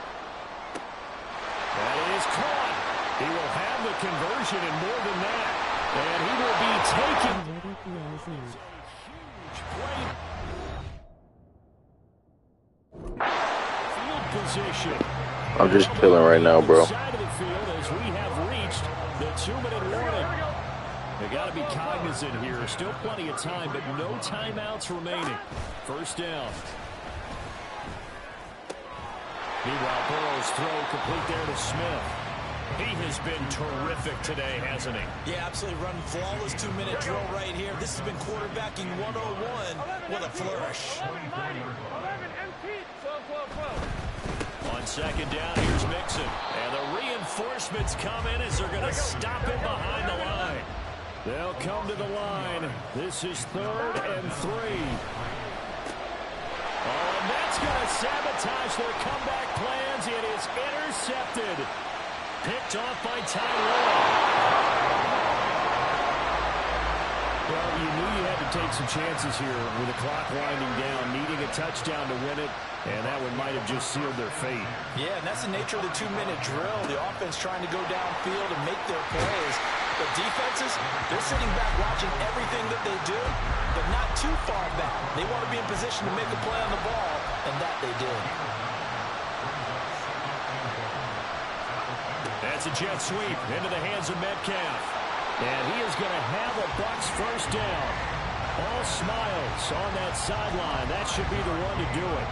That is caught. He will have the conversion and more than that. And he will be taken. Field position. I'm just chilling right now, bro. Side of the field as we have reached the 2-minute warning. They got to be cognizant here. Still plenty of time, but no timeouts remaining. 1st down. Meanwhile, Burrow's throw complete there to Smith. He has been terrific today, hasn't he? Yeah, absolutely running flawless 2-minute drill right here. This has been quarterbacking 101 with a flourish. On 2nd down, here's Mixon. And the reinforcements come in as they're going to stop him behind the line. They'll come to the line. This is 3rd and 3. Oh, and that's going to sabotage their comeback plans. It is intercepted. Picked off by Tyrell. Well, you knew you had to take some chances here with the clock winding down, needing a touchdown to win it, and that one might have just sealed their fate. Yeah, and that's the nature of the 2-minute drill. The offense trying to go downfield and make their plays. But defenses, they're sitting back watching everything that they do, but not too far back. They want to be in position to make a play on the ball, and that they did. That's a jet sweep into the hands of Metcalf. And he is going to have a Bucs 1st down. All smiles on that sideline. That should be the one to do it.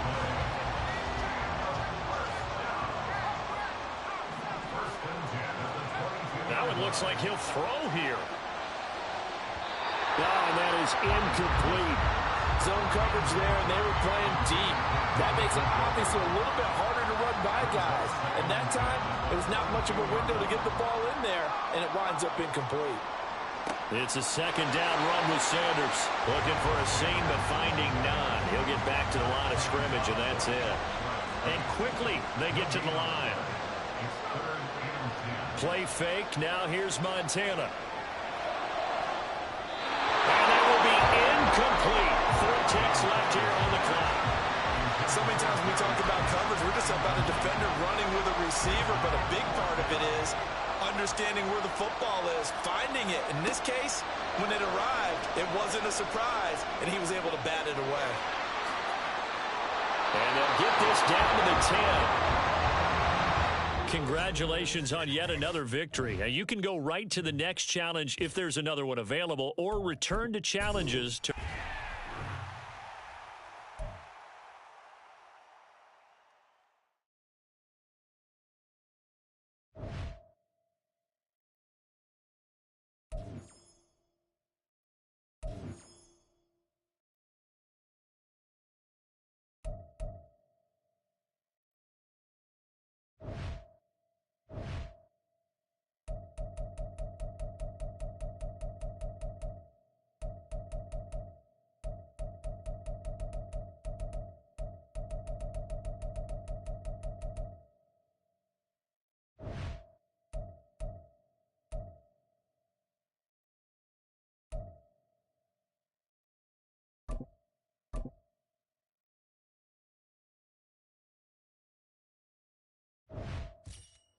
Now it looks like he'll throw here. Oh, and that is incomplete. Zone coverage there, and they were playing deep. That makes it obviously a little bit harder to run by guys. And that time, it was not much of a window to get the ball in there, and it winds up incomplete. It's a 2nd down run with Sanders. Looking for a seam, but finding none. He'll get back to the line of scrimmage, and that's it. And quickly, they get to the line. Play fake. Now here's Montana. And that will be incomplete. 4 ticks left here on the clock. So many times when we talk about coverage, we're just about a defender running with a receiver, but a big part of it is understanding where the football is, finding it. In this case, when it arrived, it wasn't a surprise, and he was able to bat it away. And they'll get this down to the 10. Congratulations on yet another victory. Now, you can go right to the next challenge if there's another one available, or return to challenges to...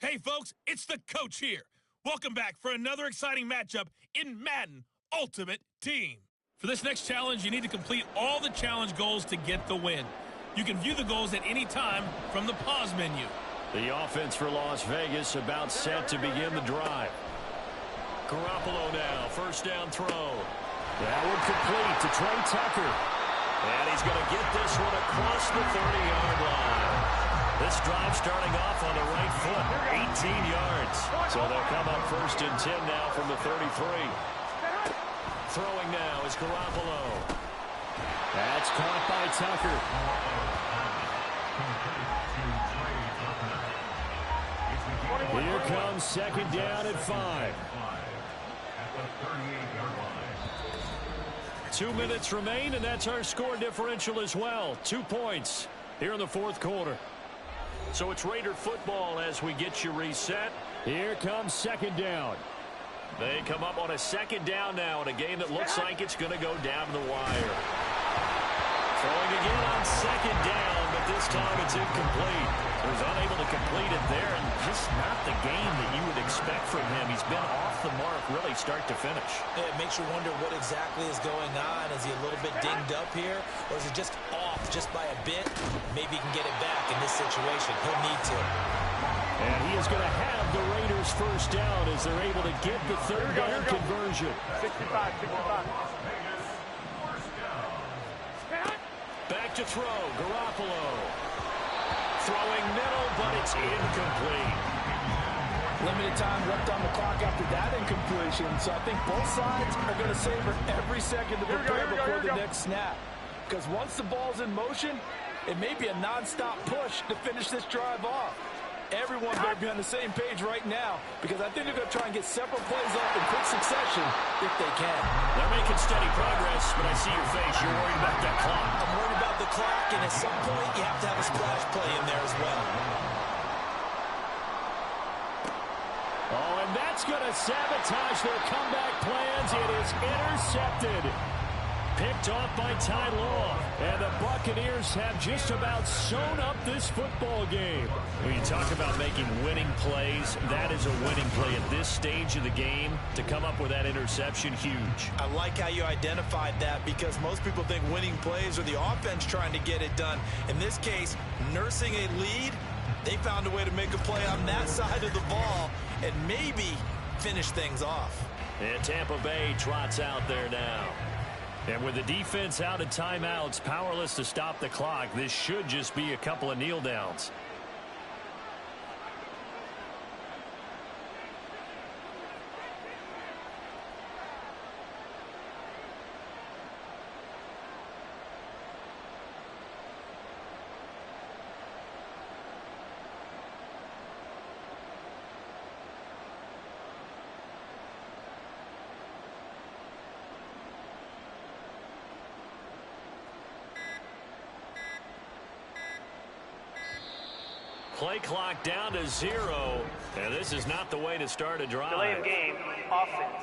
Hey, folks, it's the coach here. Welcome back for another exciting matchup in Madden Ultimate Team. For this next challenge, you need to complete all the challenge goals to get the win. You can view the goals at any time from the pause menu. The offense for Las Vegas about set to begin the drive. Garoppolo now, first down throw. That one complete to Trey Tucker. And he's going to get this one across the 30-yard line. This drive starting off on the right foot, 18 yards. So they'll come up first and 10 now from the 33. Throwing now is Garoppolo. That's caught by Tucker. Here comes second down at 5. 2 minutes remain, and that's our score differential as well. 2 points here in the fourth quarter. So it's Raider football as we get you reset. Here comes second down. They come up on a second down now in a game that looks like it's going to go down the wire. Throwing again on second down, but this time it's incomplete. He was unable to complete it there, and just not the game that you would expect from him. He's been off the mark really start to finish. Yeah, it makes you wonder what exactly is going on. Is he a little bit dinged up here, or is it just off just by a bit? Maybe he can get it back in this situation. He'll need to. And he is going to have the Raiders first down as they're able to get the third down conversion. 65. Back to throw, Garoppolo. Throwing middle, but it's incomplete. Limited time left on the clock after that incompletion, so I think both sides are going to savor every second to prepare before the next snap. Because once the ball's in motion, it may be a non-stop push to finish this drive off. Everyone better be on the same page right now, because I think they're going to try and get several plays off in quick succession if they can. They're making steady progress, but I see your face. You're worried about that clock. I'm worried about the clock, and at some point, you have to have a splash play in there as well. Oh, and that's going to sabotage their comeback plans. It is intercepted. Picked off by Ty Law. And the Buccaneers have just about sewn up this football game. When you talk about making winning plays, that is a winning play at this stage of the game. To come up with that interception, huge. I like how you identified that, because most people think winning plays are the offense trying to get it done. In this case, nursing a lead, they found a way to make a play on that side of the ball and maybe finish things off. And Tampa Bay trots out there now. And with the defense out of timeouts, powerless to stop the clock, this should just be a couple of kneel downs. Play clock down to 0, and this is not the way to start a drive. Delay of game, offense.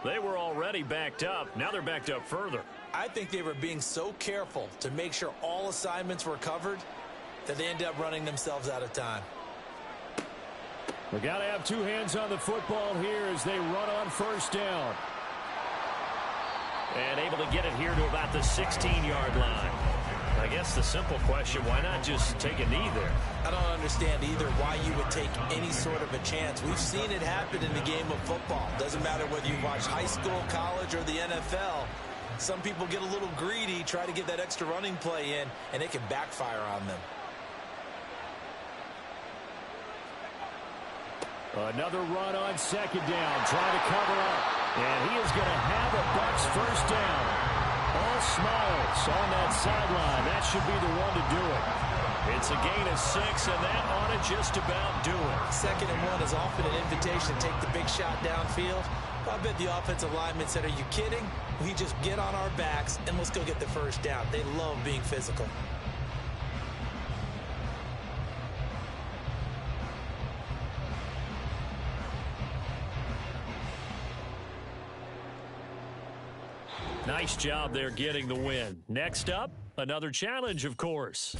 They were already backed up. Now they're backed up further. I think they were being so careful to make sure all assignments were covered that they ended up running themselves out of time. We got to have 2 hands on the football here as they run on first down. And able to get it here to about the 16-yard line. I guess the simple question, why not just take a knee there? I don't understand either why you would take any sort of a chance. We've seen it happen in the game of football. Doesn't matter whether you watch high school, college, or the NFL. Some people get a little greedy, try to get that extra running play in, and it can backfire on them. Another run on second down, trying to cover up. And he is going to have a Bucs first down. All Smiles on that sideline. That should be the one to do it. It's a gain of 6, and that ought to just about do it. 2nd and 1 is often an invitation to take the big shot downfield. I bet the offensive lineman said, are you kidding? We just get on our backs, and let's go get the first down. They love being physical. Nice job there getting the win. Next up, another challenge, of course.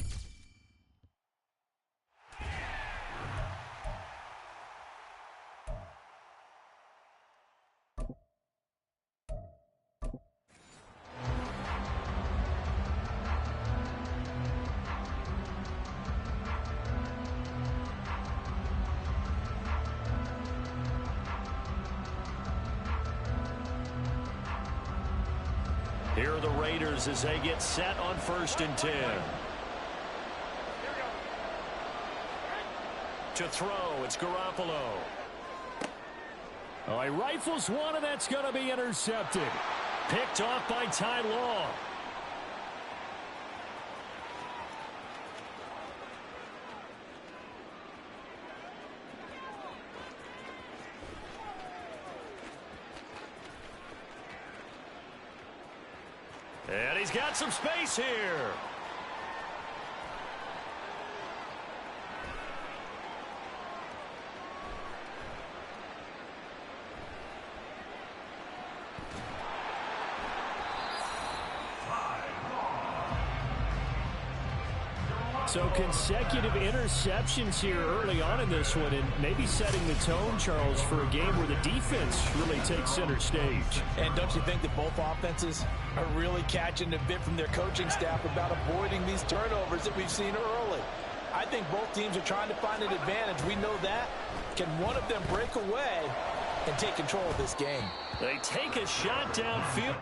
Here are the Raiders as they get set on 1st and 10. To throw, it's Garoppolo. Oh, he rifles one, and that's going to be intercepted. Picked off by Ty Law. And he's got some space here. So consecutive interceptions here early on in this one, and maybe setting the tone, Charles, for a game where the defense really takes center stage. And don't you think that both offenses are really catching a bit from their coaching staff about avoiding these turnovers that we've seen early? I think both teams are trying to find an advantage. We know that. Can one of them break away and take control of this game? They take a shot downfield.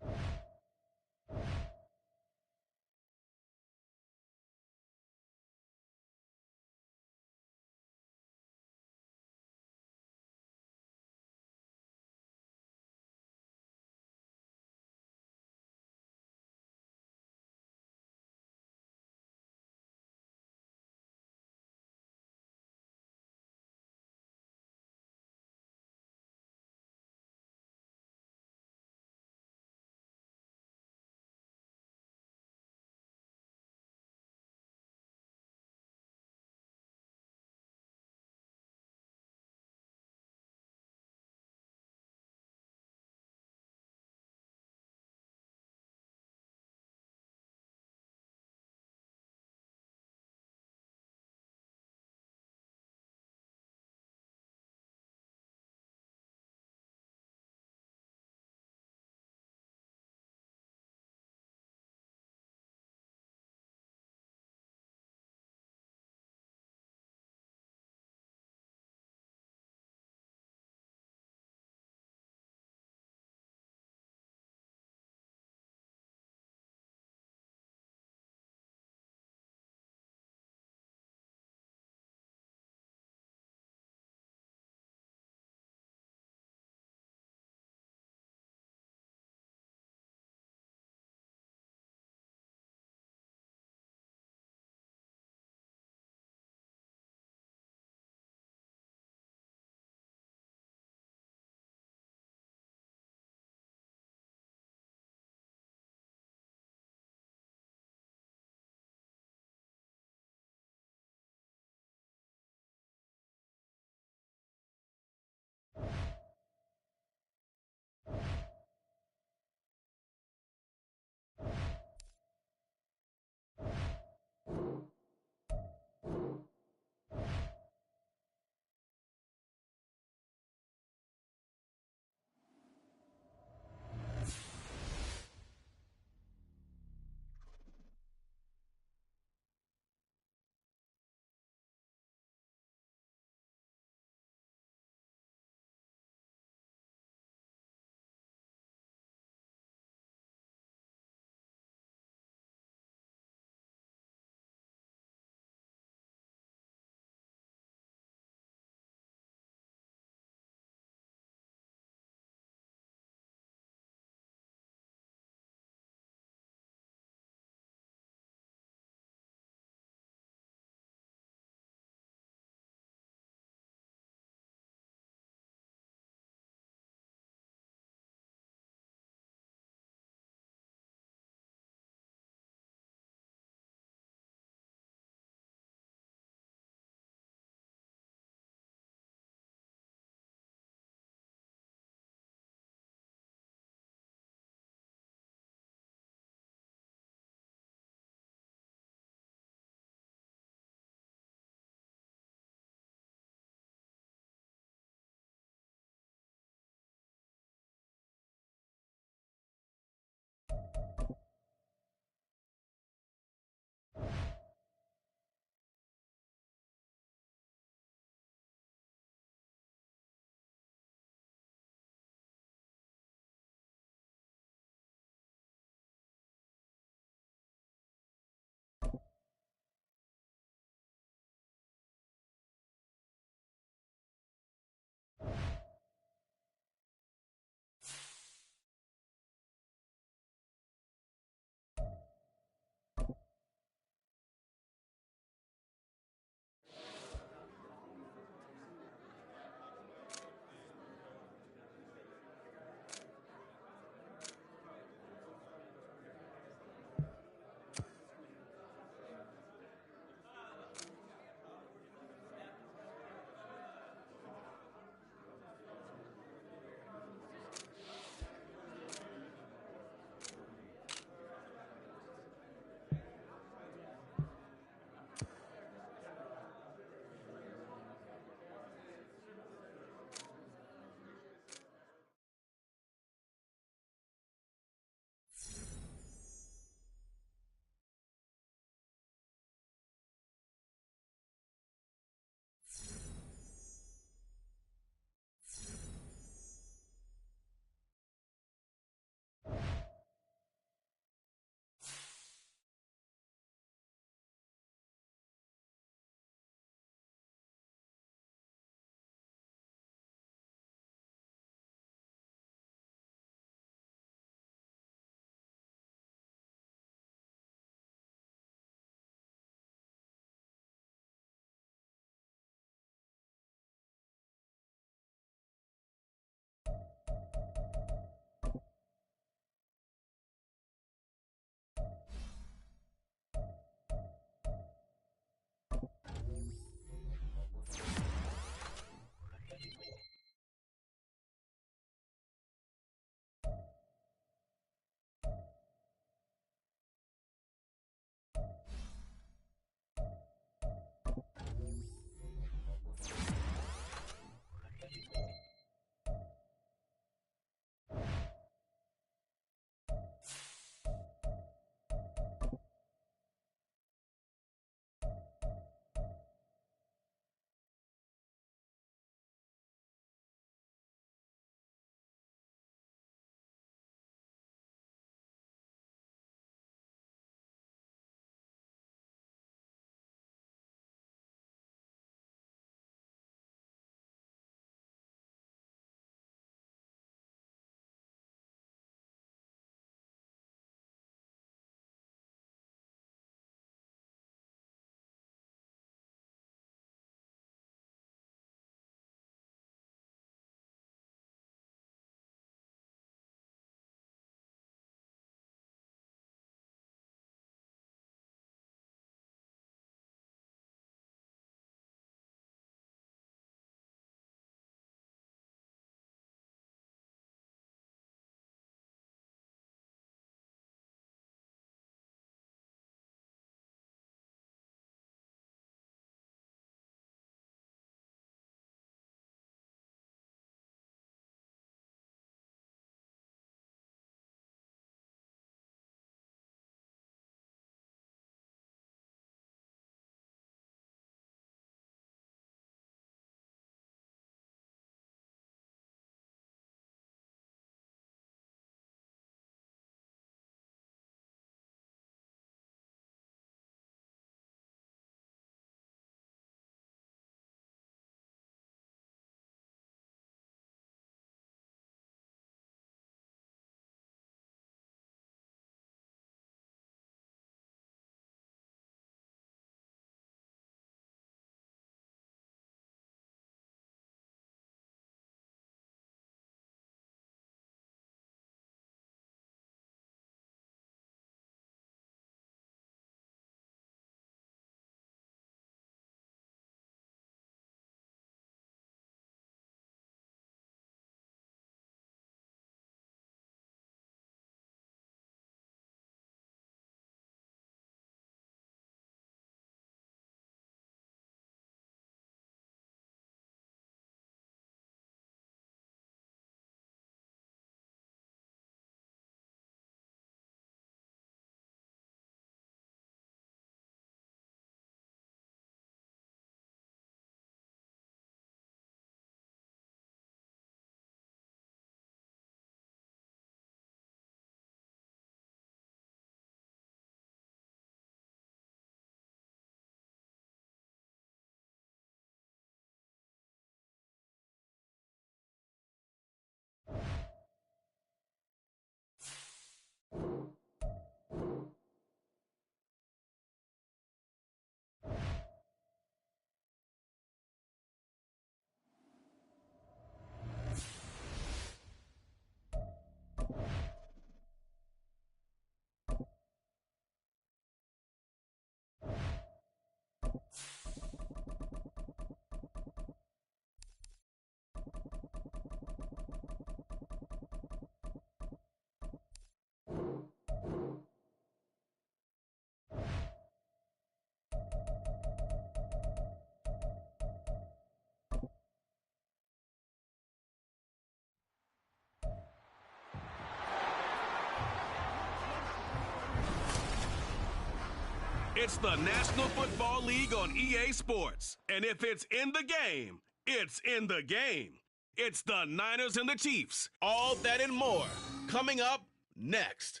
It's the National Football League on EA Sports. And if it's in the game, it's in the game. It's the Niners and the Chiefs. All that and more coming up next.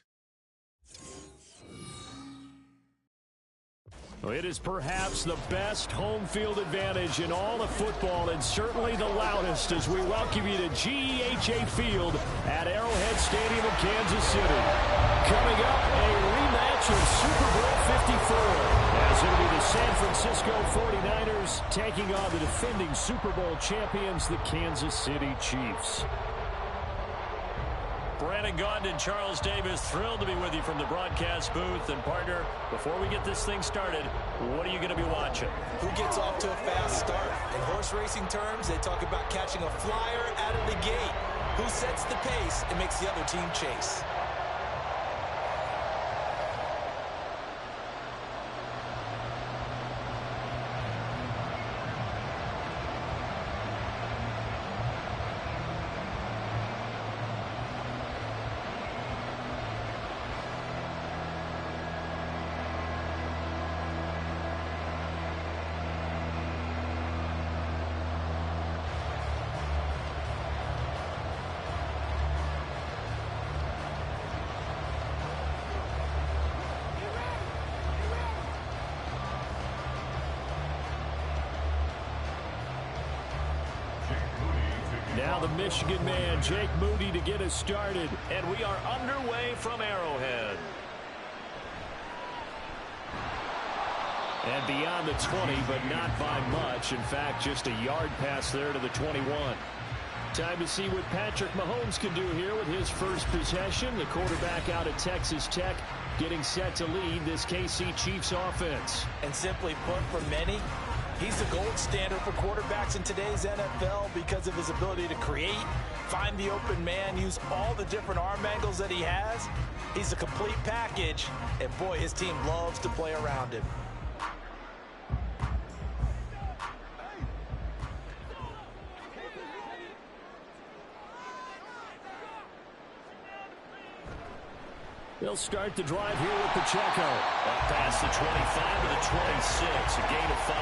It is perhaps the best home field advantage in all of football, and certainly the loudest, as we welcome you to GEHA Field at Arrowhead Stadium in Kansas City. Coming up, a rematch of Super Bowl 54, as it'll be the San Francisco 49ers taking on the defending Super Bowl champions, the Kansas City Chiefs. Brandon Gaudin and Charles Davis, thrilled to be with you from the broadcast booth. And partner, before we get this thing started, what are you going to be watching? Who gets off to a fast start? In horse racing terms, they talk about catching a flyer out of the gate. Who sets the pace and makes the other team chase? Now the Michigan man, Jake Moody, to get us started. And we are underway from Arrowhead. And beyond the 20, but not by much. In fact, just a yard pass there to the 21. Time to see what Patrick Mahomes can do here with his first possession. The quarterback out of Texas Tech getting set to lead this KC Chiefs offense. And simply put, for many, he's the gold standard for quarterbacks in today's NFL because of his ability to create, find the open man, use all the different arm angles that he has. He's a complete package, and boy, his team loves to play around him. They'll start the drive here with Pacheco. Up past the 25 to the 26, a gain of 5.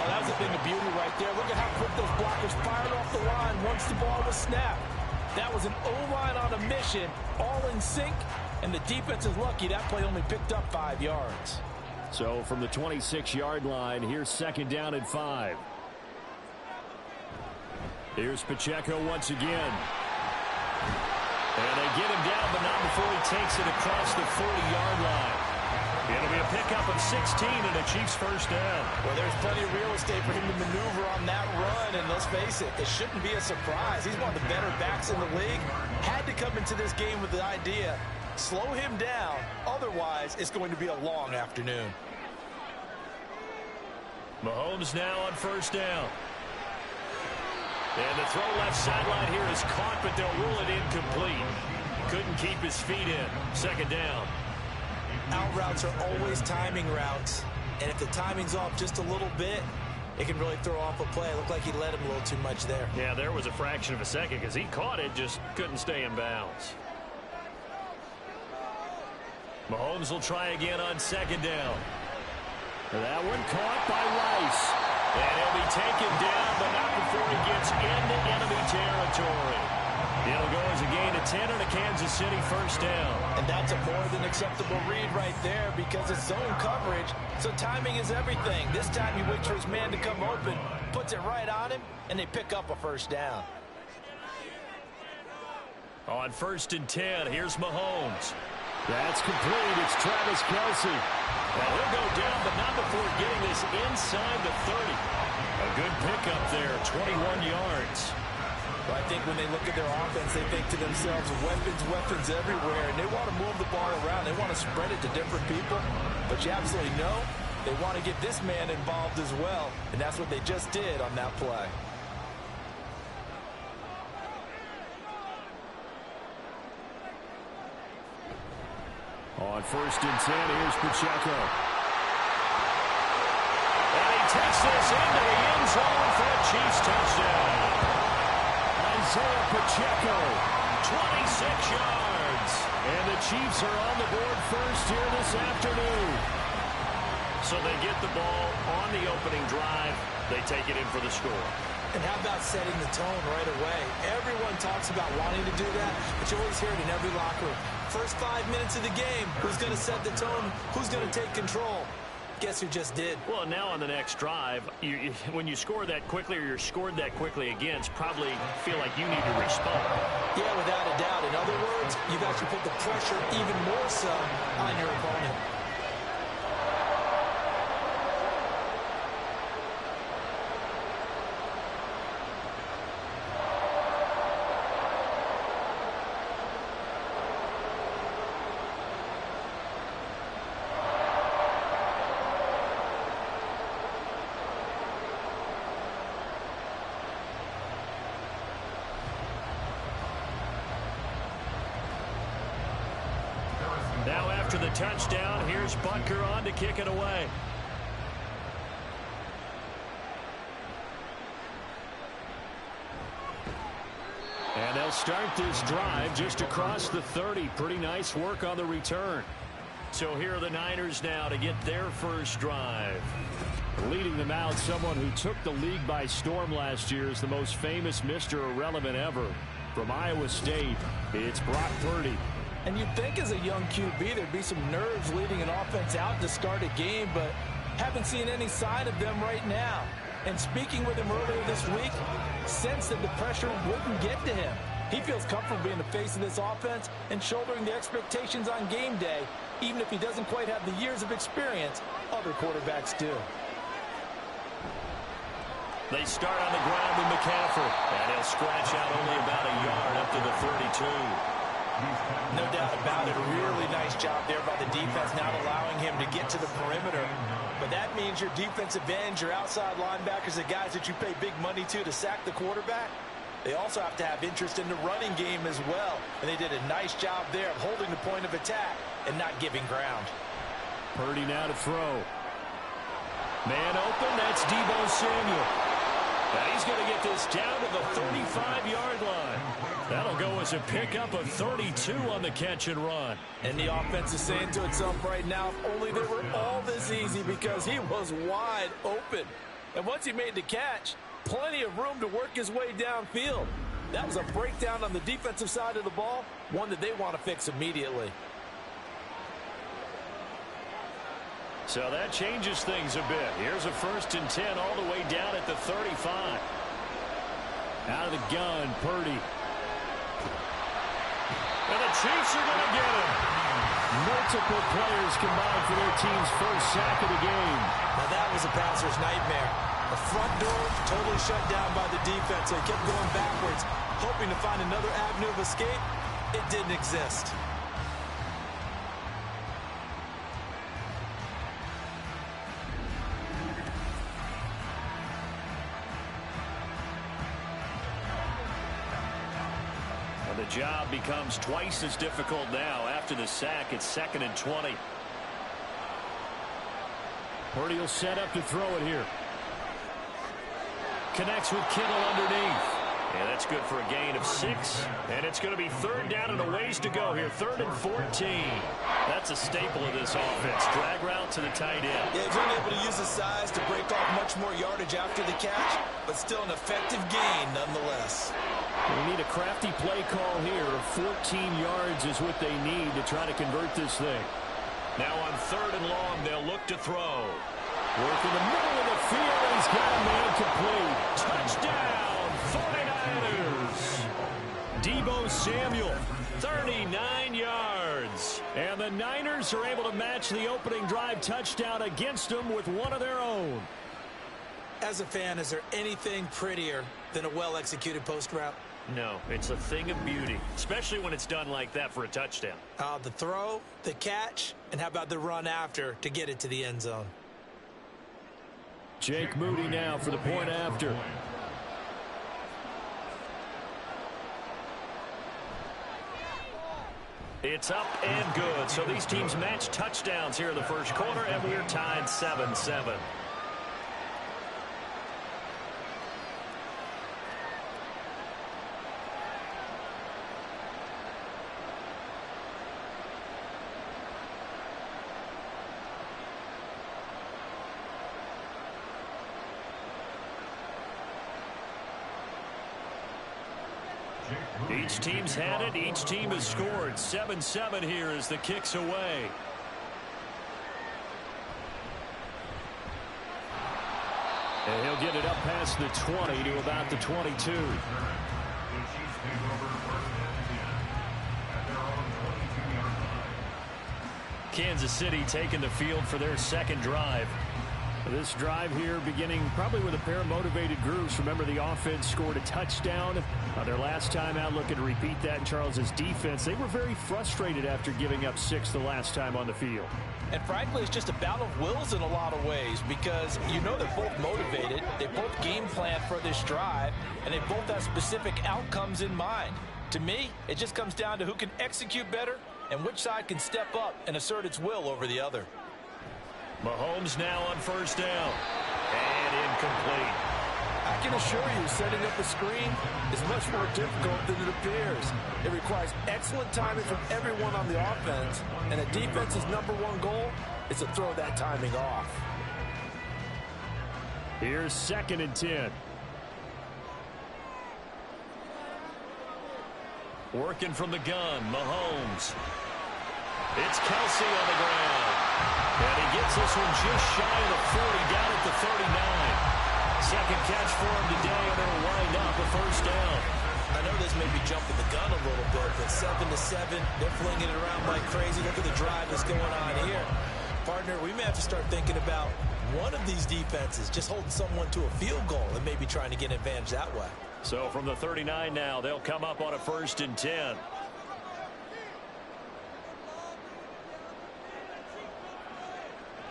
Oh, that was a thing of beauty right there. Look at how quick those blockers fired off the line once the ball was snapped. That was an O-line on a mission, all in sync, and the defense is lucky that play only picked up 5 yards. So from the 26-yard line, here's second down and 5. Here's Pacheco once again. And they get him down, but not before he takes it across the 40-yard line. It'll be a pickup of 16 and a Chiefs first down. Well, there's plenty of real estate for him to maneuver on that run, and let's face it, it shouldn't be a surprise. He's one of the better backs in the league. Had to come into this game with the idea, slow him down, otherwise it's going to be a long afternoon. Mahomes now on first down. And the throw left sideline here is caught, but they'll rule it incomplete. Couldn't keep his feet in. Second down. Out routes are always timing routes, and if the timing's off just a little bit, it can really throw off a play. It looked like he let him a little too much there. Yeah, there was a fraction of a second because he caught it, just couldn't stay in bounds. Mahomes will try again on second down. That one caught by Rice. And he'll be taken down, but not before he gets into enemy territory. It'll go as a gain of 10 and a Kansas City first down. And that's a more than acceptable read right there because it's zone coverage, so timing is everything. This time he waits for his man to come open, puts it right on him, and they pick up a first down. On first and 10, here's Mahomes. That's complete. It's Travis Kelce. Well, he'll go down, but not before getting this inside the 30. A good pickup there, 21 yards. Well, I think when they look at their offense, they think to themselves, weapons everywhere, and they want to move the ball around. They want to spread it to different people, but you absolutely know they want to get this man involved as well, and that's what they just did on that play. On first and 10, here's Pacheco. And he takes this into the end zone for a Chiefs touchdown. Isaiah Pacheco, 26 yards. And the Chiefs are on the board first here this afternoon. So they get the ball on the opening drive. They take it in for the score. And how about setting the tone right away? Everyone talks about wanting to do that, but you always hear it in every locker room. First 5 minutes of the game, who's going to set the tone? Who's going to take control? Guess who just did? Well, now on the next drive, when you score that quickly or you're scored that quickly against, probably feel like you need to respond. Yeah, without a doubt. In other words, you've actually put the pressure even more so on your opponent. Now after the touchdown, here's Butker on to kick it away. And they'll start this drive just across the 30. Pretty nice work on the return. So here are the Niners now to get their first drive. Leading them out, someone who took the league by storm last year is the most famous Mr. Irrelevant ever. From Iowa State, it's Brock Purdy. And you'd think as a young QB there'd be some nerves leading an offense out to start a game, but haven't seen any sign of them right now. And speaking with him earlier this week, sensed that the pressure wouldn't get to him. He feels comfortable being the face of this offense and shouldering the expectations on game day, even if he doesn't quite have the years of experience other quarterbacks do. They start on the ground with McCaffrey, and he'll scratch out only about a yard up to the 32. No doubt about it. A really nice job there by the defense, not allowing him to get to the perimeter. But that means your defensive ends, your outside linebackers, the guys that you pay big money to sack the quarterback, they also have to have interest in the running game as well. And they did a nice job there of holding the point of attack and not giving ground. Purdy now to throw. Man open, that's Deebo Samuel. And he's going to get this down to the 35-yard line. That'll go as a pickup of 32 on the catch and run. And the offense is saying to itself right now, if only they were all this easy, because he was wide open. And once he made the catch, plenty of room to work his way downfield. That was a breakdown on the defensive side of the ball, one that they want to fix immediately. So that changes things a bit. Here's a 1st and 10 all the way down at the 35. Out of the gun, Purdy. And the Chiefs are going to get him. Multiple players combined for their team's first sack of the game. Now that was a passer's nightmare. The front door totally shut down by the defense. They kept going backwards, hoping to find another avenue of escape. It didn't exist. The job becomes twice as difficult now. After the sack, it's 2nd and 20. Purdy will set up to throw it here. Connects with Kittle underneath. And that's good for a gain of 6. And it's going to be 3rd down and a ways to go here. 3rd and 14. That's a staple of this offense. Drag route to the tight end. Yeah, he's been able to use his size to break off much more yardage after the catch, but still an effective gain nonetheless. We need a crafty play call here. 14 yards is what they need to try to convert this thing. Now on 3rd and long, they'll look to throw. Work in the middle of the field, and he's got a man complete. Touchdown, 49ers. Deebo Samuel, 39 yards. And the Niners are able to match the opening drive touchdown against them with one of their own. As a fan, is there anything prettier than a well-executed post route? No, it's a thing of beauty, especially when it's done like that for a touchdown. The throw, the catch, and how about the run after to get it to the end zone? Jake Moody now for the point after. It's up and good. So these teams match touchdowns here in the first quarter, and we're tied 7-7. Each team's had it. Each team has scored. 7-7 here as the kick's away. And he'll get it up past the 20 to about the 22. Kansas City taking the field for their second drive. This drive here beginning probably with a pair of motivated groups. Remember, the offense scored a touchdown their last time out. Looking to repeat that in Charles's defense. They were very frustrated after giving up 6 the last time on the field. And frankly, it's just a battle of wills in a lot of ways, because you know they're both motivated. They both game plan for this drive, and they both have specific outcomes in mind. To me, it just comes down to who can execute better and which side can step up and assert its will over the other. Mahomes now on first down. And incomplete. I can assure you, setting up a screen is much more difficult than it appears. It requires excellent timing from everyone on the offense, and the defense's #1 goal is to throw that timing off. Here's 2nd and 10. Working from the gun, Mahomes. It's Kelsey on the ground. And he gets this one just shy of the 40, down at the 39. Second catch for him today, and it'll wind up a first down. I know this may be jumping the gun a little bit, but 7-7, they're flinging it around like crazy. Look at the drive that's going on here. Partner, we may have to start thinking about one of these defenses just holding someone to a field goal and maybe trying to get an advantage that way. So from the 39 now, they'll come up on a 1st and 10.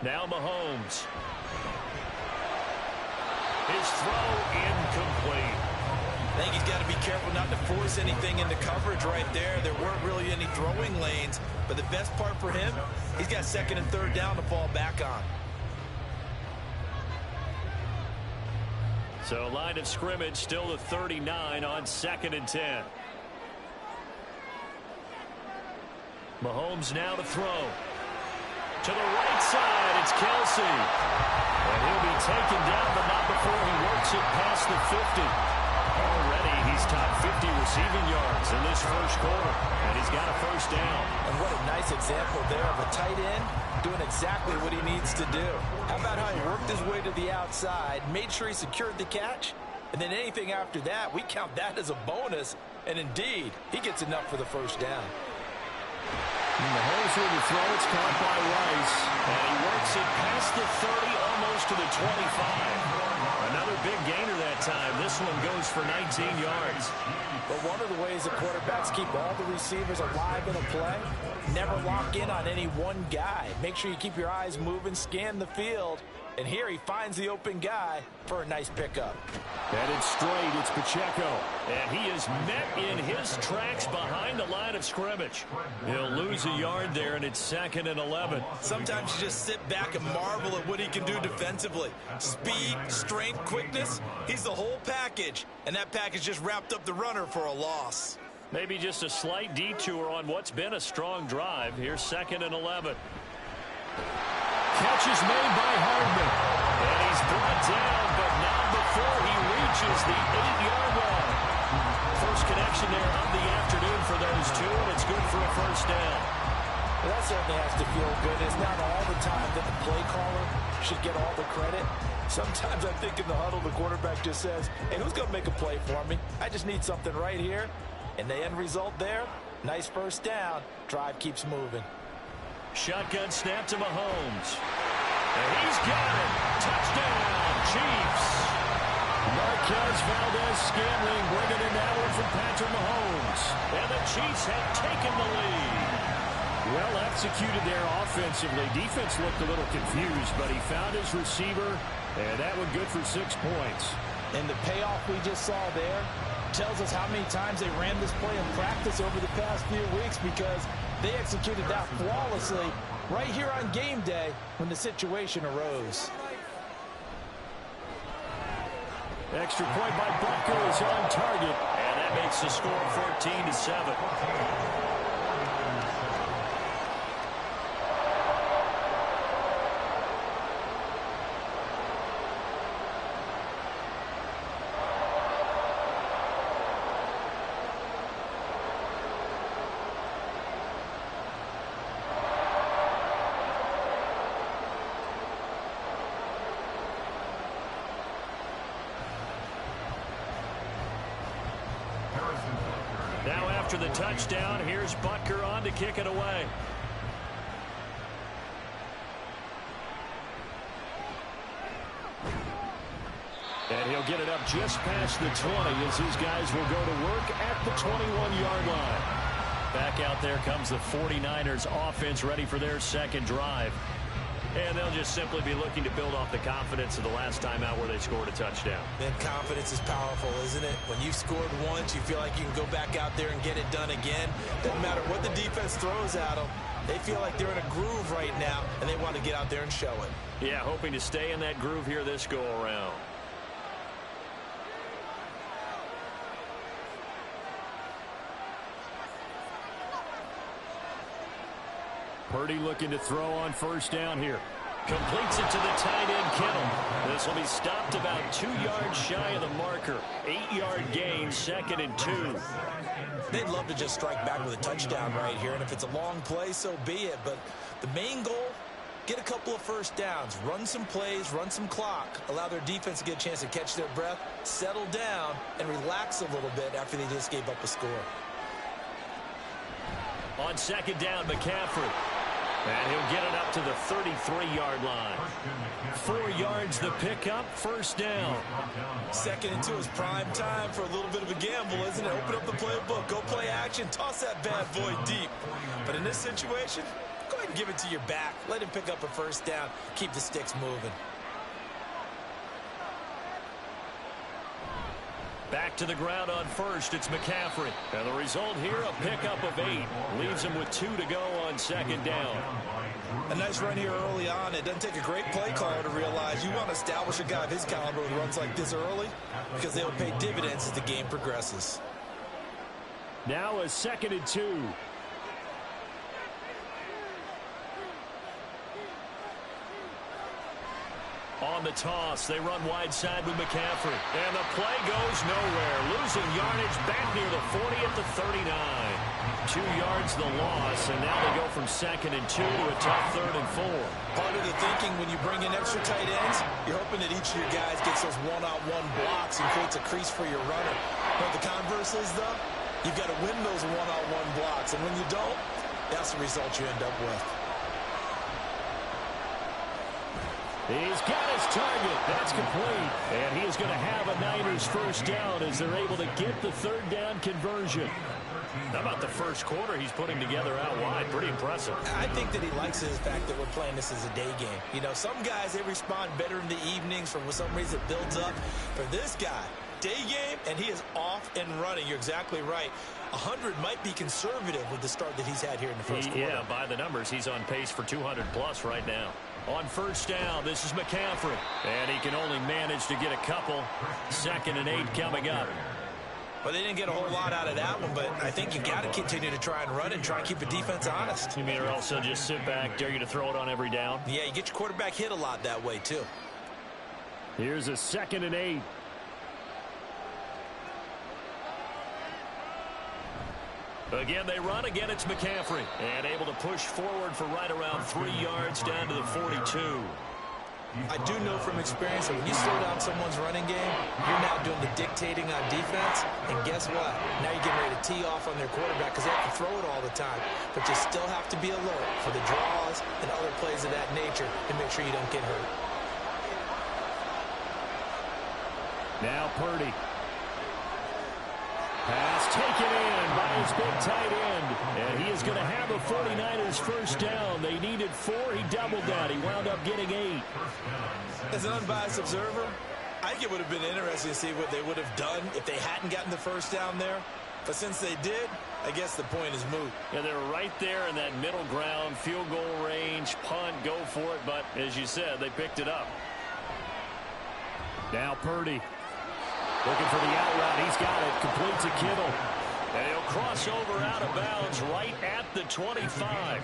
Now Mahomes. His throw incomplete. I think he's got to be careful not to force anything into coverage right there. There weren't really any throwing lanes, but the best part for him, he's got 2nd and 3rd down to fall back on. So line of scrimmage still the 39 on 2nd and 10. Mahomes now to throw. To the right side, it's Kelsey. And he'll be taken down, but not before he works it past the 50. Already, he's top 50 receiving yards in this first quarter. And he's got a first down. And what a nice example there of a tight end doing exactly what he needs to do. How about how he worked his way to the outside, made sure he secured the catch, and then anything after that, we count that as a bonus. And indeed, he gets enough for the first down. Mahomes with the throw. It's caught by Rice. And he works it past the 30, almost to the 25. Another big gainer that time. This one goes for 19 yards. But one of the ways the quarterbacks keep all the receivers alive in a play, never lock in on any one guy. Make sure you keep your eyes moving, scan the field. And here he finds the open guy for a nice pickup. Headed straight, it's Pacheco. And he is met in his tracks behind the line of scrimmage. He'll lose a yard there, and it's 2nd and 11. Sometimes you just sit back and marvel at what he can do defensively. Speed, strength, quickness, he's the whole package. And that package just wrapped up the runner for a loss. Maybe just a slight detour on what's been a strong drive. Here's 2nd and 11. Catch is made by Hardman. And he's brought down, but not before he reaches the 8-yard line. First connection there of the afternoon for those two, and it's good for a first down. Well, that certainly has to feel good. It's not all the time that the play caller should get all the credit. Sometimes I think in the huddle, the quarterback just says, hey, who's going to make a play for me? I just need something right here. And the end result there, nice first down. Drive keeps moving. Shotgun snap to Mahomes. And he's got it. Touchdown, Chiefs. Marquez Valdez-Scantling bringing in that one from Patrick Mahomes. And the Chiefs have taken the lead. Well executed there offensively. Defense looked a little confused, but he found his receiver, and that one good for 6 points. And the payoff we just saw there tells us how many times they ran this play in practice over the past few weeks, because they executed that flawlessly right here on game day when the situation arose. Extra point by Butker is on target, and that makes the score 14-7. Now after the touchdown, here's Butker on to kick it away. And he'll get it up just past the 20 as these guys will go to work at the 21-yard line. Back out there comes the 49ers offense ready for their second drive. And they'll just simply be looking to build off the confidence of the last time out where they scored a touchdown. Man, confidence is powerful, isn't it? When you've scored once, you feel like you can go back out there and get it done again. Doesn't matter what the defense throws at them. They feel like they're in a groove right now, and they want to get out there and show it. Yeah, hoping to stay in that groove here this go-around. Purdy looking to throw on first down here. Completes it to the tight end, Kittle. This will be stopped about 2 yards shy of the marker. 8-yard gain, 2nd and 2. They'd love to just strike back with a touchdown right here, and if it's a long play, so be it. But the main goal, get a couple of first downs, run some plays, run some clock, allow their defense to get a chance to catch their breath, settle down, and relax a little bit after they just gave up a score. On second down, McCaffrey. And he'll get it up to the 33-yard line. 4 yards the pickup, first down. 2nd and 2 is prime time for a little bit of a gamble, isn't it? Open up the playbook, go play action, toss that bad boy deep. But in this situation, go ahead and give it to your back. Let him pick up a first down, keep the sticks moving. Back to the ground on first, it's McCaffrey. And the result here, a pickup of 8. Leaves him with 2 to go on second down. A nice run here early on. It doesn't take a great play caller to realize you want to establish a guy of his caliber with runs like this early because they will pay dividends as the game progresses. Now a 2nd and 2. On the toss, they run wide side with McCaffrey. And the play goes nowhere. Losing yardage back near the 40 at the 39. 2 yards the loss, and now they go from 2nd and 2 to a tough 3rd and 4. Part of the thinking when you bring in extra tight ends, you're hoping that each of your guys gets those one-on-one blocks and creates a crease for your runner. But the converse is, though, you've got to win those one-on-one blocks. And when you don't, that's the result you end up with. He's got his target. That's complete. And he is going to have a Niners first down as they're able to get the 3rd down conversion. How about the first quarter he's putting together out wide? Pretty impressive. I think that he likes the fact that we're playing this as a day game. You know, some guys, they respond better in the evenings. For some reason, it builds up. For this guy, day game, and he is off and running. You're exactly right. 100 might be conservative with the start that he's had here in the first quarter. Yeah, by the numbers, he's on pace for 200-plus right now. On first down, this is McCaffrey. And he can only manage to get a couple. 2nd and 8 coming up. Well, they didn't get a whole lot out of that one, but I think you got to continue to try and run and try and keep the defense honest. You mean or also just sit back, dare you to throw it on every down? Yeah, you get your quarterback hit a lot that way, too. Here's a 2nd and 8. Again, they run. Again, it's McCaffrey. And able to push forward for right around 3 yards down to the 42. I do know from experience that when you slow down someone's running game, you're now doing the dictating on defense. And guess what? Now you're getting ready to tee off on their quarterback because they have to throw it all the time. But you still have to be alert for the draws and other plays of that nature and make sure you don't get hurt. Now Purdy. Pass taken in by his big tight end. And he is going to have a 49ers first down. They needed 4. He doubled that. He wound up getting 8. As an unbiased observer, I think it would have been interesting to see what they would have done if they hadn't gotten the first down there. But since they did, I guess the point is moot. Yeah, they were right there in that middle ground, field goal range, punt, go for it. But as you said, they picked it up. Now Purdy. Looking for the out route. He's got it. Complete to Kittle. And he'll cross over out of bounds right at the 25.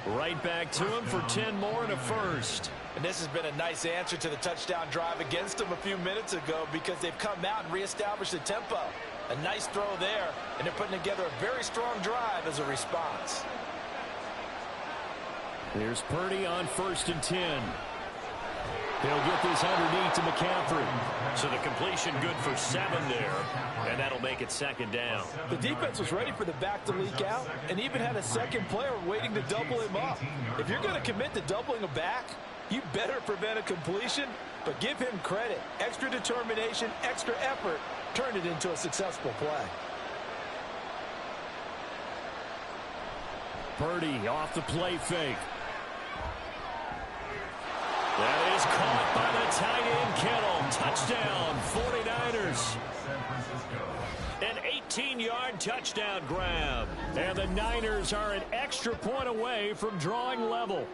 Right back to him for 10 more and a first. And this has been a nice answer to the touchdown drive against them a few minutes ago because they've come out and reestablished the tempo. A nice throw there, and they're putting together a very strong drive as a response. There's Purdy on 1st and 10. They'll get this underneath to McCaffrey. So the completion good for 7 there, and that'll make it 2nd down. The defense was ready for the back to leak out and even had a second player waiting to double him up. If you're going to commit to doubling a back, you better prevent a completion, but give him credit. Extra determination, extra effort, turned it into a successful play. Purdy off the play fake. That is caught by the tight end, Kittle. Touchdown, 49ers. An 18-yard touchdown grab. And the Niners are an extra point away from drawing level.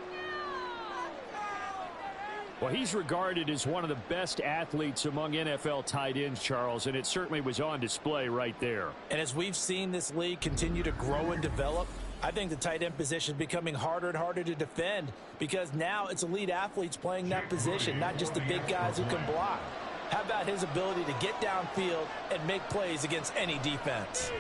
Well, he's regarded as one of the best athletes among NFL tight ends, Charles, and it certainly was on display right there. And as we've seen this league continue to grow and develop, I think the tight end position is becoming harder and harder to defend because now it's elite athletes playing that position, not just the big guys who can block. How about his ability to get downfield and make plays against any defense?